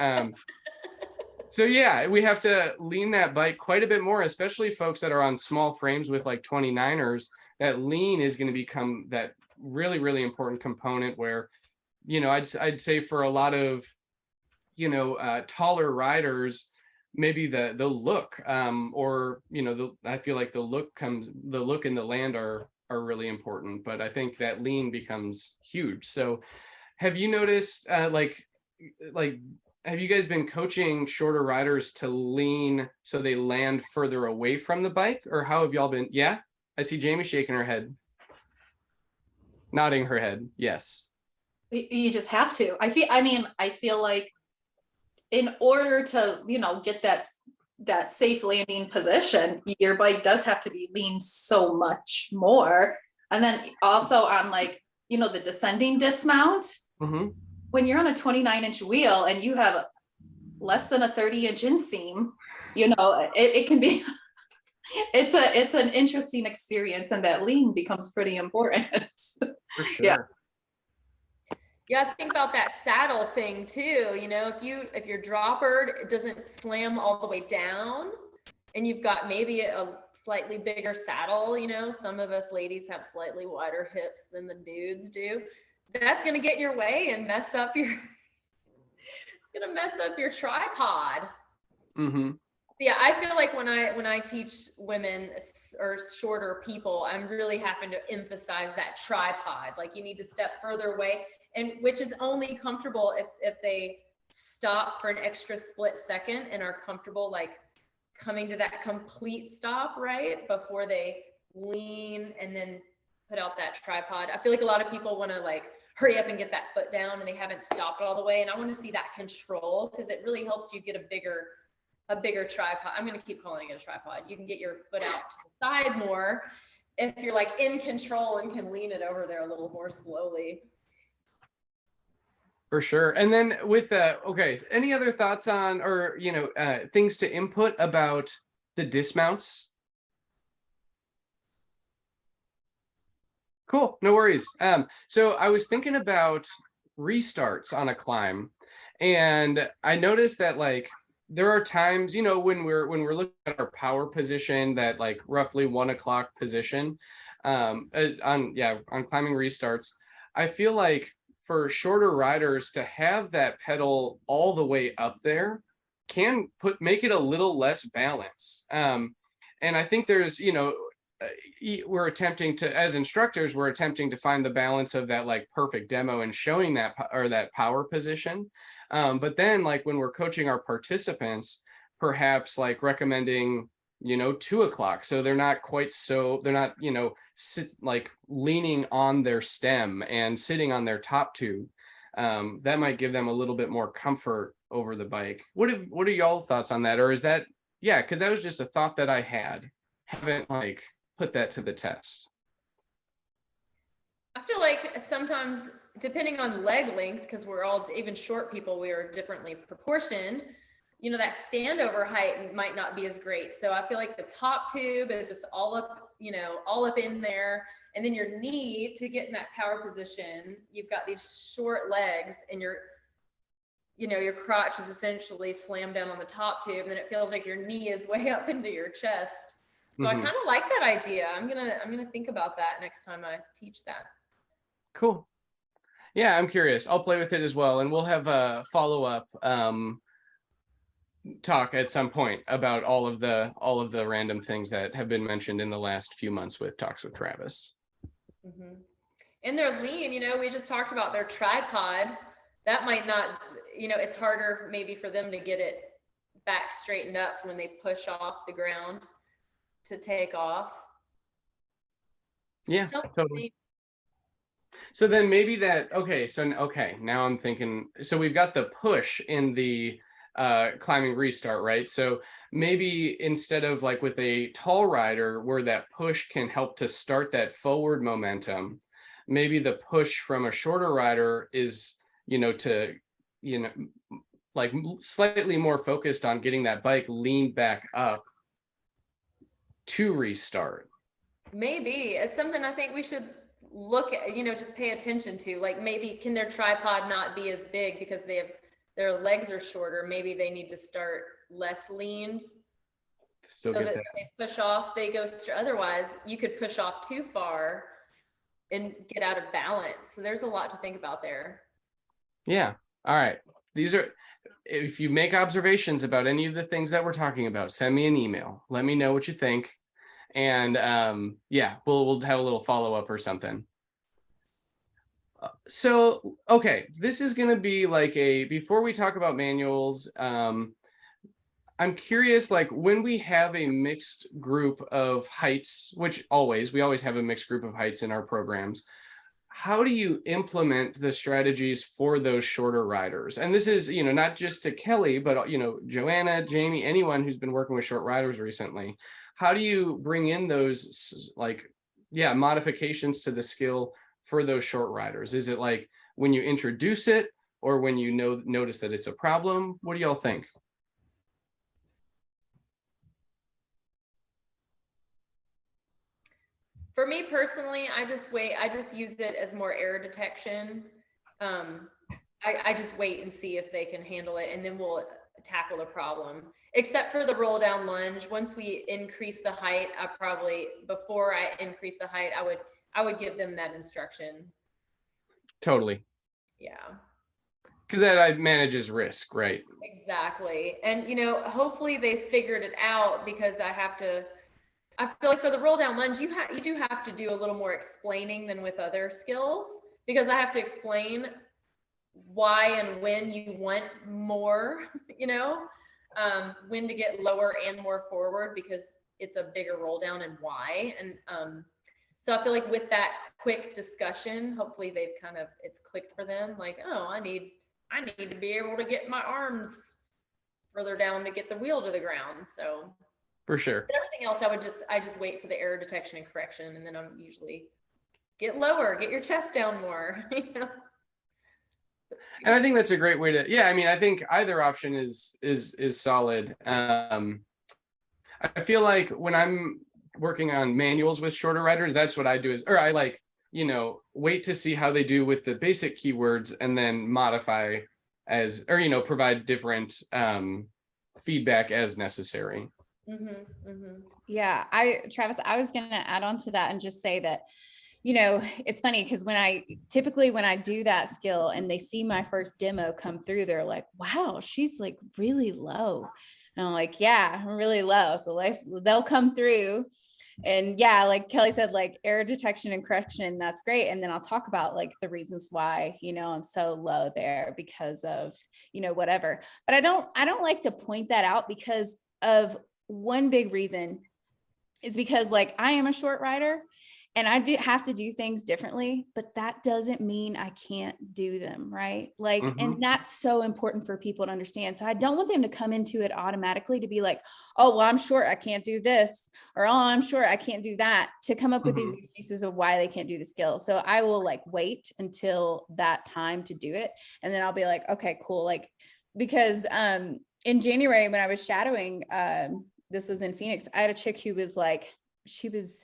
So yeah, we have to lean that bike quite a bit more, especially folks that are on small frames with like 29ers. That lean is going to become that really, really important component where, I'd say for a lot of, taller riders, maybe the look, or, I feel like the look and the land are really important, but I think that lean becomes huge. So have you noticed, have you guys been coaching shorter riders to lean so they land further away from the bike, or how have y'all been? Yeah, I see Jamie shaking her head, nodding her head. Yes. You just have to. I feel like in order to, get that safe landing position, your bike does have to be leaned so much more. And then also on like, the descending dismount, when you're on a 29-inch wheel and you have less than a 30-inch inseam, it can be, it's an interesting experience, and that lean becomes pretty important. For sure. Yeah. Yeah, think about that saddle thing too. If your dropper doesn't slam all the way down and you've got maybe a slightly bigger saddle, some of us ladies have slightly wider hips than the dudes do. That's going to get in your way and mess up your tripod. Yeah, I feel like when I teach women or shorter people, I'm really having to emphasize that tripod. Like, you need to step further away, and which is only comfortable if they stop for an extra split second and are comfortable like coming to that complete stop right before they lean and then put out that tripod. I feel like a lot of people want to like hurry up and get that foot down and they haven't stopped all the way. And I want to see that control, because it really helps you get a bigger tripod. I'm going to keep calling it a tripod. You can get your foot out to the side more if you're like in control and can lean it over there a little more slowly. For sure. And then with okay, any other thoughts on, or things to input about the dismounts? Cool, no worries. So I was thinking about restarts on a climb, and I noticed that like there are times, when we're looking at our power position, that like roughly 1 o'clock position, on climbing restarts, I feel like for shorter riders to have that pedal all the way up there can make it a little less balanced. And I think there's, we're attempting to, as instructors, we're attempting to find the balance of that like perfect demo and showing that power position. But then like when we're coaching our participants, perhaps like recommending 2 o'clock, so they're not like leaning on their stem and sitting on their top tube. That might give them a little bit more comfort over the bike. What are y'all thoughts on that? Or is that, yeah, because that was just a thought that I haven't like put that to the test. I feel like sometimes, depending on leg length, because we're all, even short people, we are differently proportioned, that standover height might not be as great. So I feel like the top tube is just all up in there. And then your knee, to get in that power position, you've got these short legs, and your crotch is essentially slammed down on the top tube. And then it feels like your knee is way up into your chest. So I kind of like that idea. I'm gonna think about that next time I teach that. Cool. Yeah, I'm curious. I'll play with it as well, and we'll have a follow-up talk at some point about all of the random things that have been mentioned in the last few months with Talks with Travis. And they're lean, you know, we just talked about their tripod. That might not, you know, it's harder maybe for them to get it back straightened up when they push off the ground to take off. Yeah, totally. So then maybe that, okay, now I'm thinking, so we've got the push in the climbing restart, right? So maybe instead of like with a tall rider where that push can help to start that forward momentum, maybe the push from a shorter rider is, you know, to, you know, like slightly more focused on getting that bike leaned back up to restart. Maybe it's something I think we should look at, you know, just pay attention to. Like maybe can their tripod not be as big because they have their legs are shorter? Maybe they need to start less leaned so that when they push off, they go straight. Otherwise, you could push off too far and get out of balance. So there's a lot to think about there. Yeah. All right. These are, if you make observations about any of the things that we're talking about, send me an email. Let me know what you think. And yeah, we'll have a little follow-up or something. So, okay, this is going to be like before we talk about manuals, I'm curious, like when we have a mixed group of heights, which we always have a mixed group of heights in our programs, how do you implement the strategies for those shorter riders? And this is, you know, not just to Kelly, but, you know, Joanna, Jamie, anyone who's been working with short riders recently. How do you bring in those, like, yeah, modifications to the skill for those short riders? Is it like when you introduce it or when you notice that it's a problem? What do y'all think? For me personally, I just use it as more error detection. I just wait and see if they can handle it, and then we'll tackle the problem. Except for the roll down lunge. Once we increase the height, before I increase the height, I would give them that instruction. Totally. Yeah. Because that manages risk, right? Exactly. And, you know, hopefully they figured it out, because I feel like for the roll down lunge, you do have to do a little more explaining than with other skills, because I have to explain why and when you want more, you know, when to get lower and more forward, because it's a bigger roll down, and why. And so I feel like with that quick discussion, hopefully it's clicked for them. Like, oh, I need to be able to get my arms further down to get the wheel to the ground. So for sure. But everything else, I just wait for the error detection and correction, and then I'm usually get lower, get your chest down more. You know? And I think that's a great way to, yeah, I mean, I think either option is solid. I feel like when I'm working on manuals with shorter riders, that's what I do, or I like, you know, wait to see how they do with the basic keywords and then modify provide different feedback as necessary. Mm-hmm, mm-hmm. Yeah, Travis, I was going to add on to that and just say that, you know, it's funny because when I do that skill and they see my first demo come through, they're like, wow, she's like really low. And I'm like, yeah, I'm really low. So like they'll come through, and yeah, like Kelly said, like error detection and correction, that's great. And then I'll talk about like the reasons why, you know, I'm so low there because of, you know, whatever. But I don't like to point that out, because of one big reason is because like I am a short rider and I do have to do things differently, but that doesn't mean I can't do them, right? Like, and that's so important for people to understand. So I don't want them to come into it automatically to be like, oh, well, I'm short, I can't do this, or oh, I'm short, I can't do that, to come up with these excuses of why they can't do the skill. So I will like wait until that time to do it. And then I'll be like, okay, cool. Like, because in January when I was shadowing, this was in Phoenix, I had a chick who was like, she was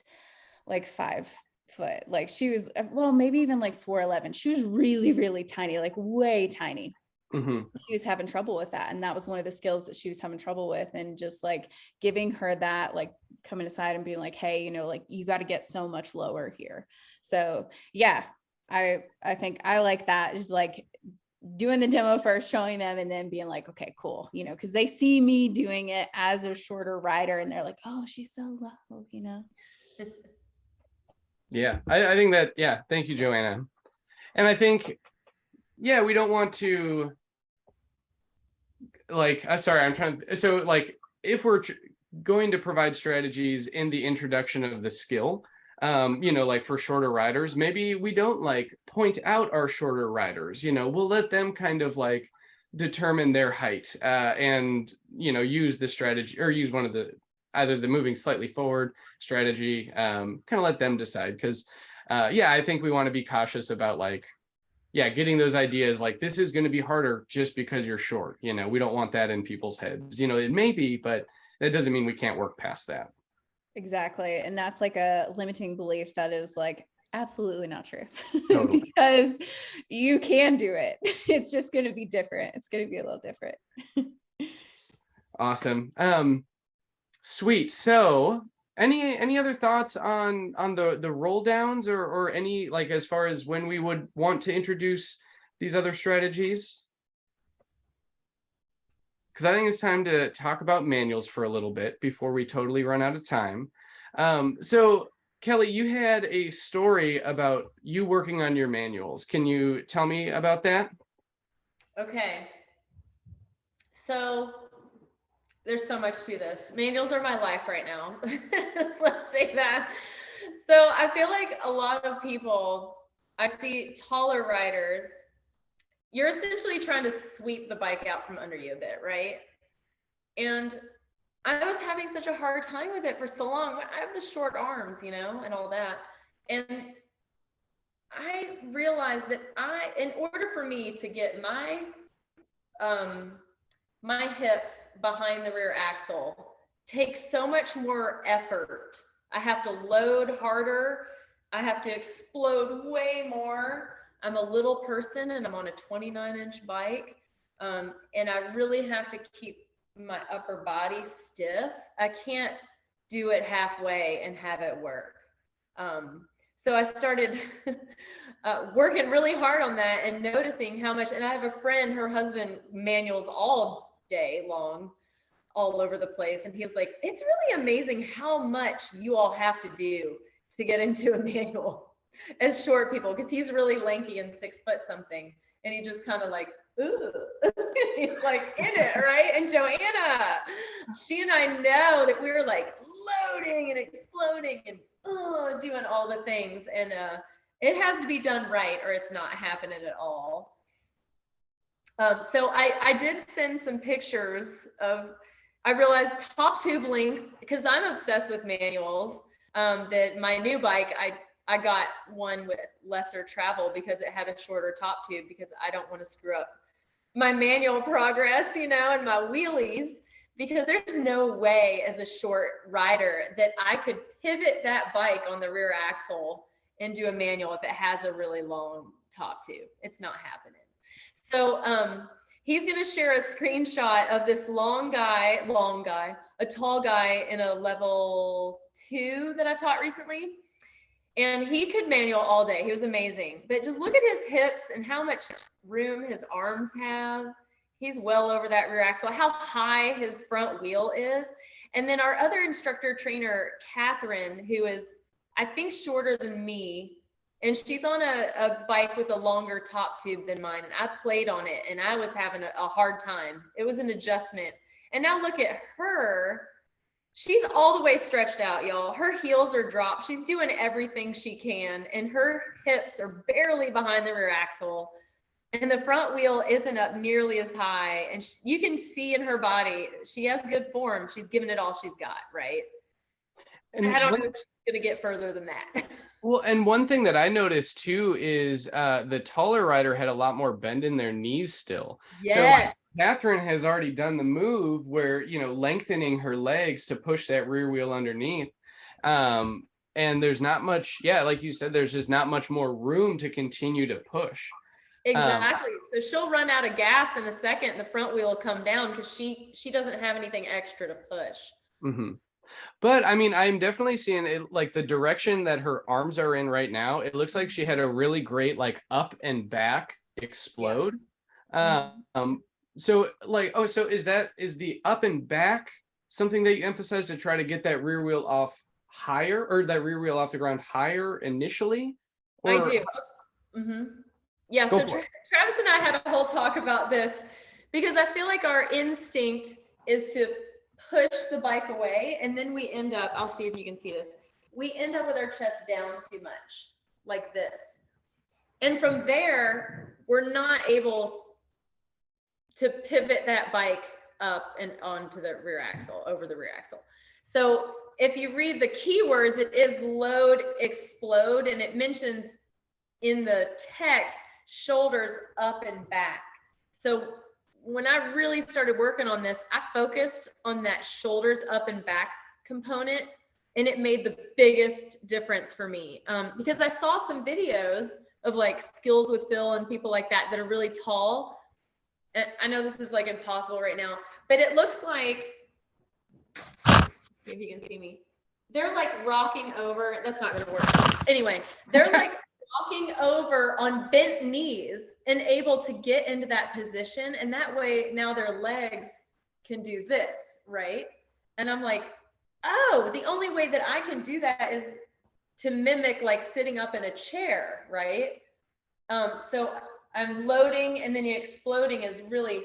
like 5 foot, like she was, well, maybe even like 4'11". She was really, really tiny, like way tiny. She was having trouble with that. And that was one of the skills that she was having trouble with. And just like giving her that, like coming aside and being like, hey, you know, like you got to get so much lower here. So yeah, I think I like that. Just like doing the demo first, showing them, and then being like, okay, cool. You know, because they see me doing it as a shorter rider and they're like, oh, she's so low, you know? Yeah, I think that, yeah, thank you, Joanna. And I think, yeah, we don't want to, like, sorry, I'm trying to, so like, if we're going to provide strategies in the introduction of the skill, you know, like for shorter riders, maybe we don't like point out our shorter riders, you know, we'll let them kind of like determine their height and, you know, use the strategy or use one of the, either the moving slightly forward strategy, kind of let them decide. Because, yeah, I think we want to be cautious about like, yeah, getting those ideas like this is going to be harder just because you're short. You know, we don't want that in people's heads. You know, it may be, but that doesn't mean we can't work past that. Exactly. And that's like a limiting belief that is like absolutely not true. Totally. Because you can do it. It's just going to be different. It's going to be a little different. Awesome. Sweet. So any other thoughts on the roll downs or any, like, as far as when we would want to introduce these other strategies? Because I think it's time to talk about manuals for a little bit before we totally run out of time. So Kelly, you had a story about you working on your manuals. Can you tell me about that? Okay. So there's so much to this. Manuals are my life right now. Let's say that. So I feel like a lot of people, I see taller riders, you're essentially trying to sweep the bike out from under you a bit, right? And I was having such a hard time with it for so long. I have the short arms, you know, and all that. And I realized that in order for me to get my my hips behind the rear axle takes so much more effort. I have to load harder. I have to explode way more. I'm a little person and I'm on a 29-inch bike. And I really have to keep my upper body stiff. I can't do it halfway and have it work. So I started working really hard on that and noticing how much, and I have a friend, her husband manuals all day long, all over the place. And he's like, it's really amazing how much you all have to do to get into a manual as short people, because he's really lanky and 6 foot something. And he just kind of like, ooh, he's like in it, right? And Joanna, she and I know that we were like loading and exploding and doing all the things. And it has to be done right or it's not happening at all. So I did send some pictures of, I realized top tube length, because I'm obsessed with manuals, that my new bike, I got one with lesser travel because it had a shorter top tube, because I don't want to screw up my manual progress, you know, and my wheelies, because there's no way as a short rider that I could pivot that bike on the rear axle and do a manual if it has a really long top tube. It's not happening. So he's going to share a screenshot of this a tall guy in a level 2 that I taught recently. And he could manual all day. He was amazing. But just look at his hips and how much room his arms have. He's well over that rear axle, how high his front wheel is. And then our other instructor trainer, Catherine, who is, I think, shorter than me. And she's on a bike with a longer top tube than mine. And I played on it and I was having a hard time. It was an adjustment. And now look at her. She's all the way stretched out, y'all. Her heels are dropped. She's doing everything she can. And her hips are barely behind the rear axle. And the front wheel isn't up nearly as high. And you can see in her body, she has good form. She's given it all she's got, right? And I don't know if she's going to get further than that. Well, and one thing that I noticed too is the taller rider had a lot more bend in their knees still. Yeah. So like, Catherine has already done the move where, you know, lengthening her legs to push that rear wheel underneath. And there's not much, yeah, like you said, there's just not much more room to continue to push. Exactly. So she'll run out of gas in a second and the front wheel will come down because she doesn't have anything extra to push. Mm-hmm. But I mean, I'm definitely seeing it, like the direction that her arms are in right now. It looks like she had a really great like up and back explode. Yeah. So like, oh, so is the up and back something that you emphasize to try to get that rear wheel off higher, or that rear wheel off the ground higher initially? I Or do. Yeah, Go so for it. Travis and I had a whole talk about this because I feel like our instinct is to push the bike away, and then we end up, I'll see if you can see this, we end up with our chest down too much, like this. And from there, we're not able to pivot that bike up and onto the rear axle, over the rear axle. So if you read the keywords, it is load, explode, and it mentions in the text, shoulders up and back. So when I really started working on this, I focused on that shoulders up and back component, and it made the biggest difference for me. Because I saw some videos of like Skills with Phil and people like that that are really tall. And I know this is like impossible right now, but it looks like, let's see if you can see me. They're like rocking over. That's not gonna work. Anyway, they're like walking over on bent knees and able to get into that position. And that way now their legs can do this, right? And I'm like, oh, the only way that I can do that is to mimic like sitting up in a chair, right? So I'm loading, and then exploding is really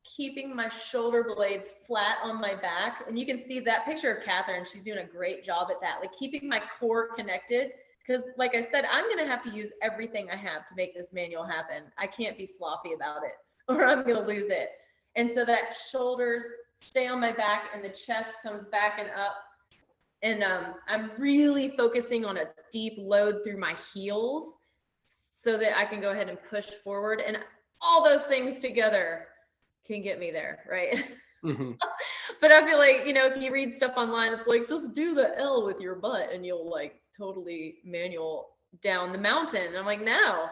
keeping my shoulder blades flat on my back. And you can see that picture of Catherine. She's doing a great job at that, like keeping my core connected. Because like I said, I'm going to have to use everything I have to make this manual happen. I can't be sloppy about it or I'm going to lose it. And so that shoulders stay on my back and the chest comes back and up. And I'm really focusing on a deep load through my heels so that I can go ahead and push forward. And all those things together can get me there, right? Mm-hmm. But I feel like, you know, if you read stuff online, it's like, just do the L with your butt and you'll like totally manual down the mountain. And I'm like, no,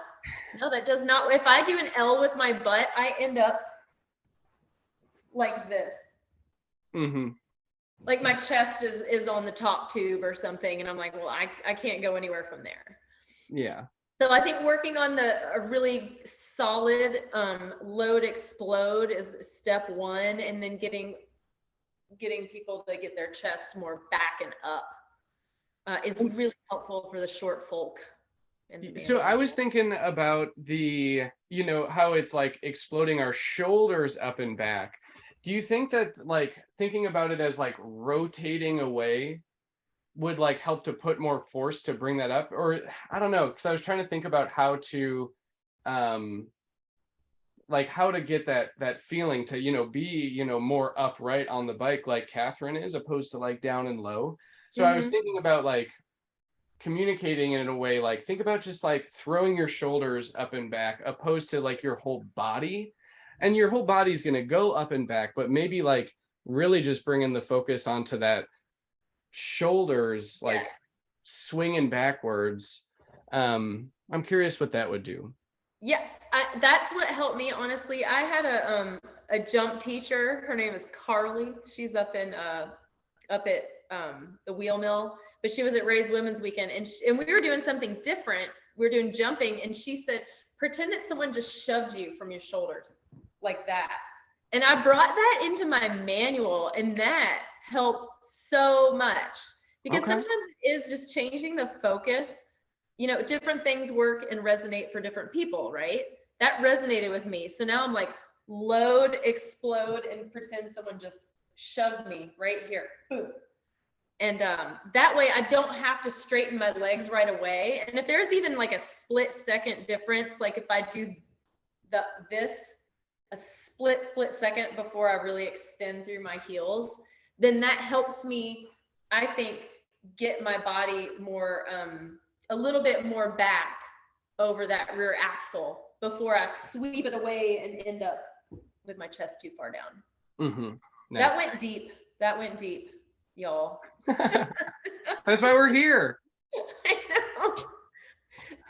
that does not. If I do an L with my butt, I end up like this. Mm-hmm. Like my chest is on the top tube or something. And I'm like, well, I can't go anywhere from there. Yeah. So I think working on a really solid load explode is step one, and then getting people to get their chest more back and up is really helpful for the short folk. So I was thinking about the, you know, how it's like exploding our shoulders up and back. Do you think that like thinking about it as like rotating away would like help to put more force to bring that up? Or I don't know, because I was trying to think about how to like how to get that feeling to, you know, be, you know, more upright on the bike like Catherine is, opposed to like down and low. So I was thinking about like communicating in a way, like think about just like throwing your shoulders up and back opposed to like your whole body. And your whole body's going to go up and back, but maybe like really just bringing the focus onto that shoulders, like swinging backwards. I'm curious what that would do. Yeah, that's what helped me, honestly. I had a jump teacher. Her name is Carly. She's up at the wheel mill, but she was at Ray's Women's Weekend, and we were doing something different. We were doing jumping, and she said, pretend that someone just shoved you from your shoulders like that. And I brought that into my manual, and that helped so much, because sometimes it is just changing the focus. You know, different things work and resonate for different people, right? That resonated with me. So now I'm like, load, explode, and pretend someone just shoved me right here. Boom. And that way I don't have to straighten my legs right away. And if there's even like a split second difference, like if I do a split second before I really extend through my heels, then that helps me, I think, get my body more, a little bit more back over that rear axle before I sweep it away and end up with my chest too far down. Mm-hmm. Nice. That went deep, y'all. That's why we're here. I know.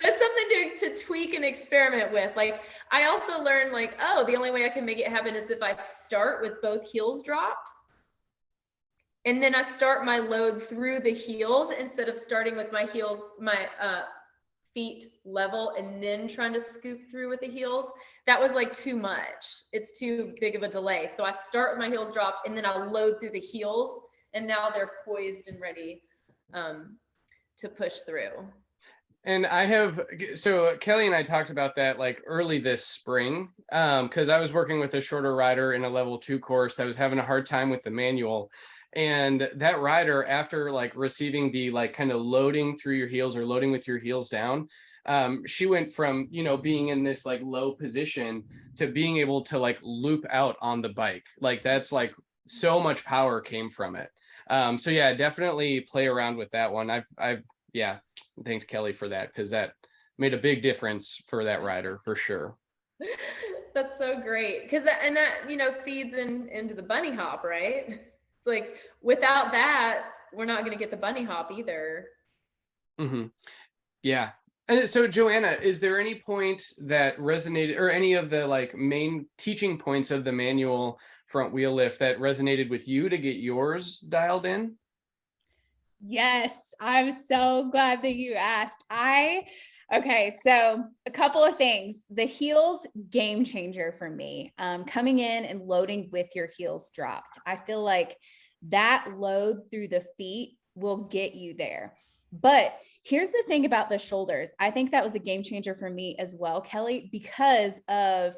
So something to tweak and experiment with. Like I also learned like, oh, the only way I can make it happen is if I start with both heels dropped. And then I start my load through the heels instead of starting with my heels, my feet level, and then trying to scoop through with the heels. That was like too much. It's too big of a delay. So I start with my heels dropped, and then I load through the heels, and now they're poised and ready to push through. And I have, so Kelly and I talked about that like early this spring, because I was working with a shorter rider in a level 2 course that was having a hard time with the manual. And that rider, after like receiving the like kind of loading through your heels or loading with your heels down, she went from, you know, being in this like low position to being able to like loop out on the bike. Like that's like so much power came from it. So yeah, definitely play around with that one. I've yeah, thanked Kelly for that, because that made a big difference for that rider for sure. That's so great, because that you know feeds into the bunny hop, right? It's like without that, we're not going to get the bunny hop either. Mm-hmm. Yeah. So Joanna, is there any point that resonated, or any of the like main teaching points of the manual front wheel lift that resonated with you to get yours dialed in? Yes, I'm so glad that you asked. Okay, so a couple of things. The heels, game changer for me. Coming in and loading with your heels dropped. I feel like that load through the feet will get you there. But here's the thing about the shoulders. I think that was a game changer for me as well, Kelly, because of,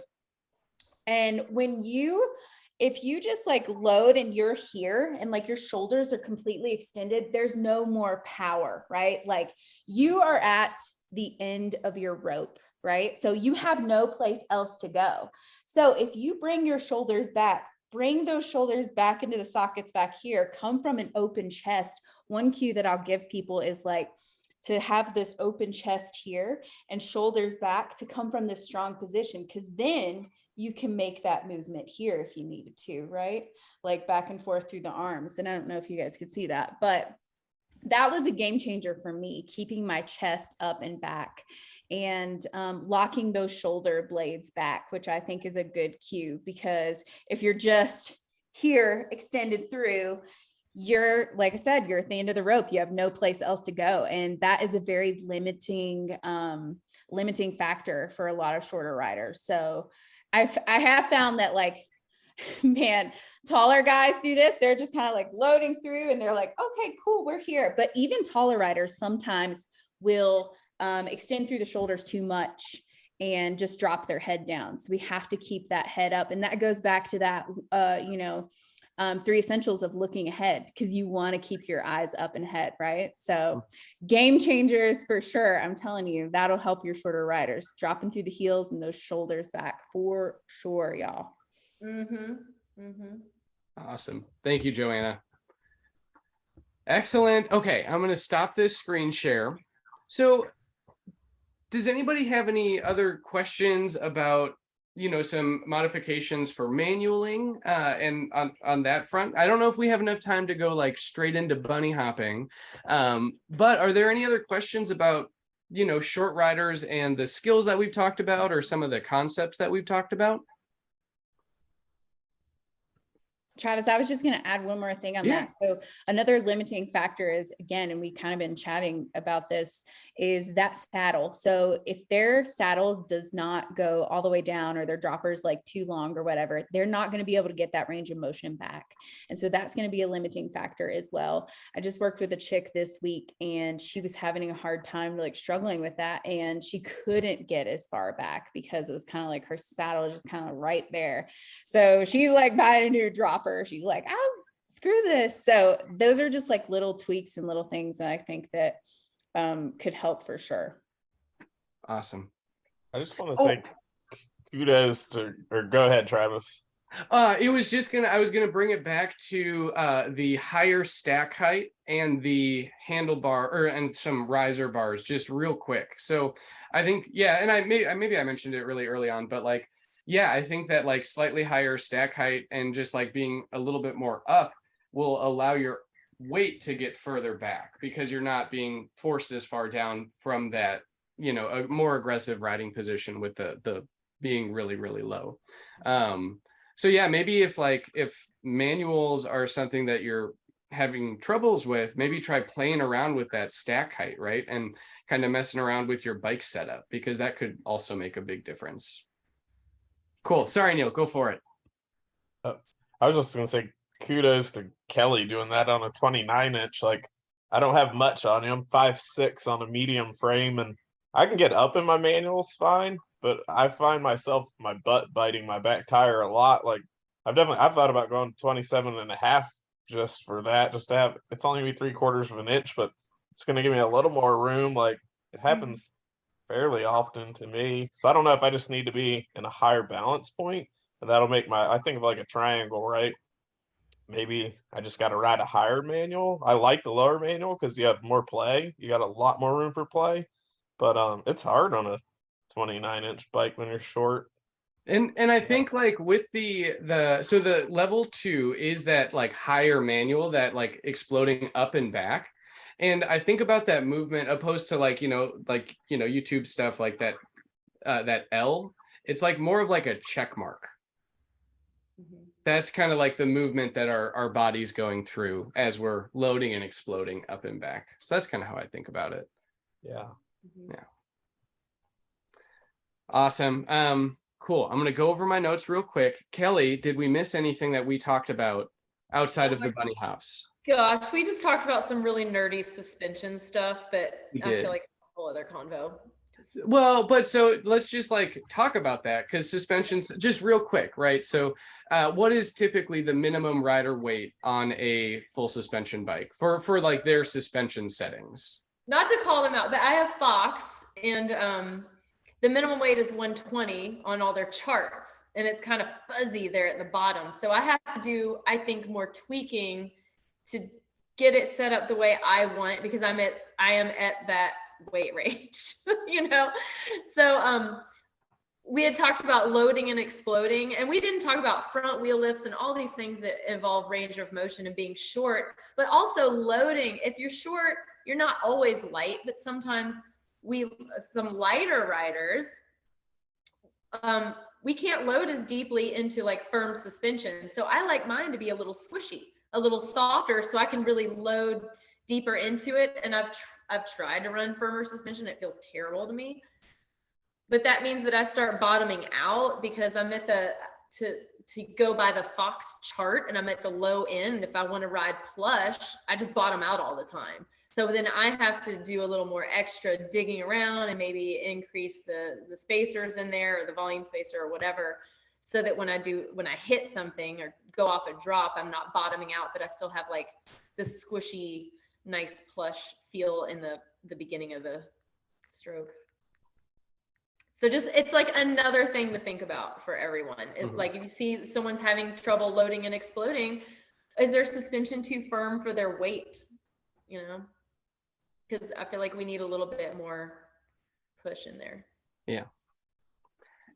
and if you just like load and you're here and like your shoulders are completely extended, there's no more power, right? Like you are at the end of your rope, right? So you have no place else to go. So if you bring your shoulders back, bring those shoulders back into the sockets back here, come from an open chest. One cue that I'll give people is like to have this open chest here and shoulders back to come from this strong position, because then you can make that movement here if you needed to, right? Like back and forth through the arms. And I don't know if you guys could see that, but that was a game changer for me, keeping my chest up and back and locking those shoulder blades back, which I think is a good cue, because if you're just here extended through, you're, like I said, you're at the end of the rope. You have no place else to go. And that is a very limiting factor for a lot of shorter riders. So I have found that, like, man, taller guys do this. They're just kind of like loading through and they're like, okay, cool, we're here. But even taller riders sometimes will extend through the shoulders too much and just drop their head down. So we have to keep that head up. And that goes back to that, 3 essentials of looking ahead, because you want to keep your eyes up and ahead, right? So game changers for sure. I'm telling you, that'll help your shorter riders, dropping through the heels and those shoulders back for sure, y'all. Mm-hmm. Mm-hmm. Awesome. Thank you, Joanna. Excellent. Okay, I'm going to stop this screen share. So does anybody have any other questions about, some modifications for manualing and on that front? I don't know if we have enough time to go like straight into bunny hopping, but are there any other questions about, short riders and the skills that we've talked about, or some of the concepts that we've talked about? Travis, I was just going to add one more thing on that. So another limiting factor is, again, and we kind of been chatting about this, is that saddle. So if their saddle does not go all the way down, or their dropper's like too long or whatever, they're not going to be able to get that range of motion back. And so that's going to be a limiting factor as well. I just worked with a chick this week and she was having a hard time, like struggling with that. And she couldn't get as far back because it was kind of like her saddle was just kind of right there. So she's like buying a new dropper. She's like, oh, screw this. So those are just like little tweaks and little things that I think that could help for sure. Awesome. I just want to say kudos to, or go ahead, Travis. I was gonna bring it back to the higher stack height and the handlebar and some riser bars just real quick. So I think, and maybe I mentioned it really early on, but like, I think that like slightly higher stack height and just like being a little bit more up will allow your weight to get further back, because you're not being forced as far down from that, a more aggressive riding position with the being really, really low. So maybe if manuals are something that you're having troubles with, maybe try playing around with that stack height, right? And kind of messing around with your bike setup, because that could also make a big difference. Cool. Sorry, Neil, go for it. I was just going to say kudos to Kelly doing that on a 29-inch. Like, I don't have much on you. I'm 5'6" on a medium frame, and I can get up in my manuals fine, but I find myself my butt biting my back tire a lot. Like I've thought about going 27.5 just for that, just to have, it's only gonna be 3/4 of an inch, but it's gonna give me a little more room. Like it happens fairly often to me. So I don't know if I just need to be in a higher balance point, and that'll make I think of like a triangle, right? Maybe I just got to ride a higher manual. I like the lower manual because you have more play. You got a lot more room for play, but it's hard on a 29-inch bike when you're short. And I think like with so the level 2 is that like higher manual, that like exploding up and back. And I think about that movement opposed to like, YouTube stuff like that, that L, it's like more of like a check mark. That's kind of like the movement that our body's going through as we're loading and exploding up and back. So that's kind of how I think about it. Yeah. Yeah. Awesome. Cool. I'm going to go over my notes real quick. Kelly, did we miss anything that we talked about outside of the bunny hops? Gosh, we just talked about some really nerdy suspension stuff, but We I did. feel like a whole other convo. Well, but so let's just like talk about that, because suspensions, just real quick, right? So what is typically the minimum rider weight on a full suspension bike for like their suspension settings? Not to call them out, but I have Fox, and the minimum weight is 120 on all their charts, and it's kind of fuzzy there at the bottom. So I have to do, I think, more tweaking to get it set up the way I want, because I am at that weight range, So we had talked about loading and exploding, and we didn't talk about front wheel lifts and all these things that involve range of motion and being short, but also loading. If you're short, you're not always light, but sometimes some lighter riders, we can't load as deeply into like firm suspension. So I like mine to be a little squishy, a little softer, so I can really load deeper into it. And I've tried to run firmer suspension. It feels terrible to me. But that means that I start bottoming out, because I'm at to go by the Fox chart, and I'm at the low end. If I want to ride plush, I just bottom out all the time. So then I have to do a little more extra digging around and maybe increase the spacers in there, or the volume spacer or whatever, so that when I hit something or go off a drop, I'm not bottoming out, but I still have like the squishy, nice plush feel in the beginning of the stroke. So it's like another thing to think about for everyone. Like if you see someone's having trouble loading and exploding, is their suspension too firm for their weight? Because I feel like we need a little bit more push in there. Yeah.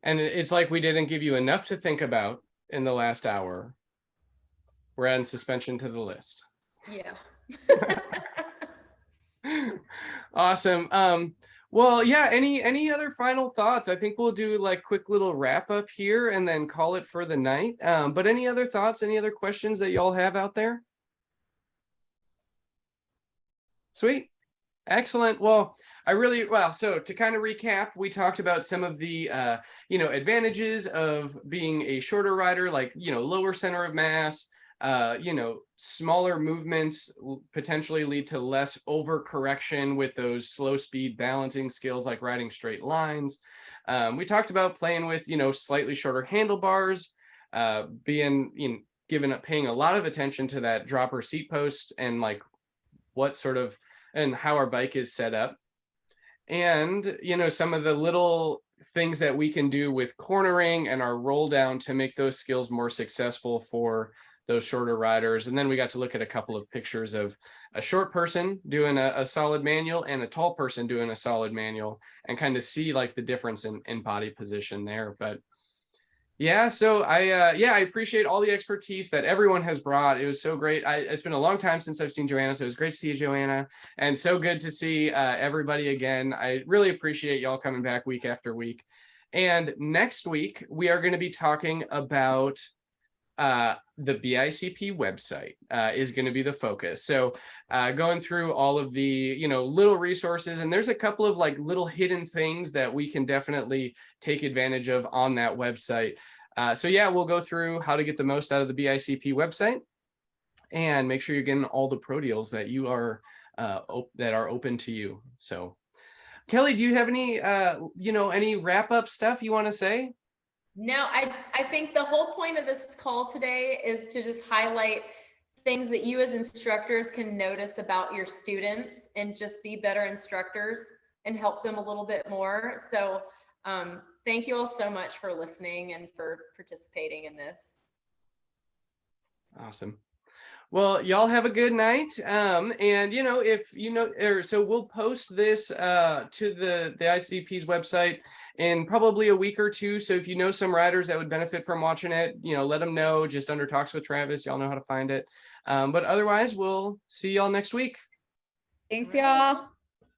And it's like we didn't give you enough to think about in the last hour. We're adding suspension to the list. Yeah. Awesome. Well, yeah, any other final thoughts? I think we'll do like quick little wrap up here and then call it for the night. But any other thoughts, any other questions that y'all have out there? Sweet. Excellent. Well, so to kind of recap, we talked about some of the, advantages of being a shorter rider, like, lower center of mass, smaller movements potentially lead to less overcorrection with those slow speed balancing skills like riding straight lines. We talked about playing with, slightly shorter handlebars, paying a lot of attention to that dropper seat post and like what sort of and how our bike is set up. And, some of the little things that we can do with cornering and our roll down to make those skills more successful for those shorter riders. And then we got to look at a couple of pictures of a short person doing a solid manual and a tall person doing a solid manual, and kind of see like the difference in body position there. But yeah, so I appreciate all the expertise that everyone has brought. It was so great. It's been a long time since I've seen Joanna, so it was great to see you, Joanna, and so good to see everybody again. I really appreciate y'all coming back week after week. And next week, we are going to be talking about the BICP website is going to be the focus. So going through all of the, little resources, and there's a couple of like little hidden things that we can definitely take advantage of on that website. So yeah, we'll go through how to get the most out of the BICP website and make sure you're getting all the pro deals that you are that are open to you. So Kelly, do you have any, any wrap up stuff you want to say? No, I think the whole point of this call today is to just highlight things that you as instructors can notice about your students and just be better instructors and help them a little bit more. So thank you all so much for listening and for participating in this. Awesome. Well, y'all have a good night. And if so we'll post this to the ICP's website in probably a week or two. So if you know some riders that would benefit from watching it, let them know, just under Talks with Travis. Y'all know how to find it. But otherwise, we'll see y'all next week. Thanks, y'all.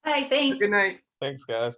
Hi, thanks. Good night. Thanks, guys.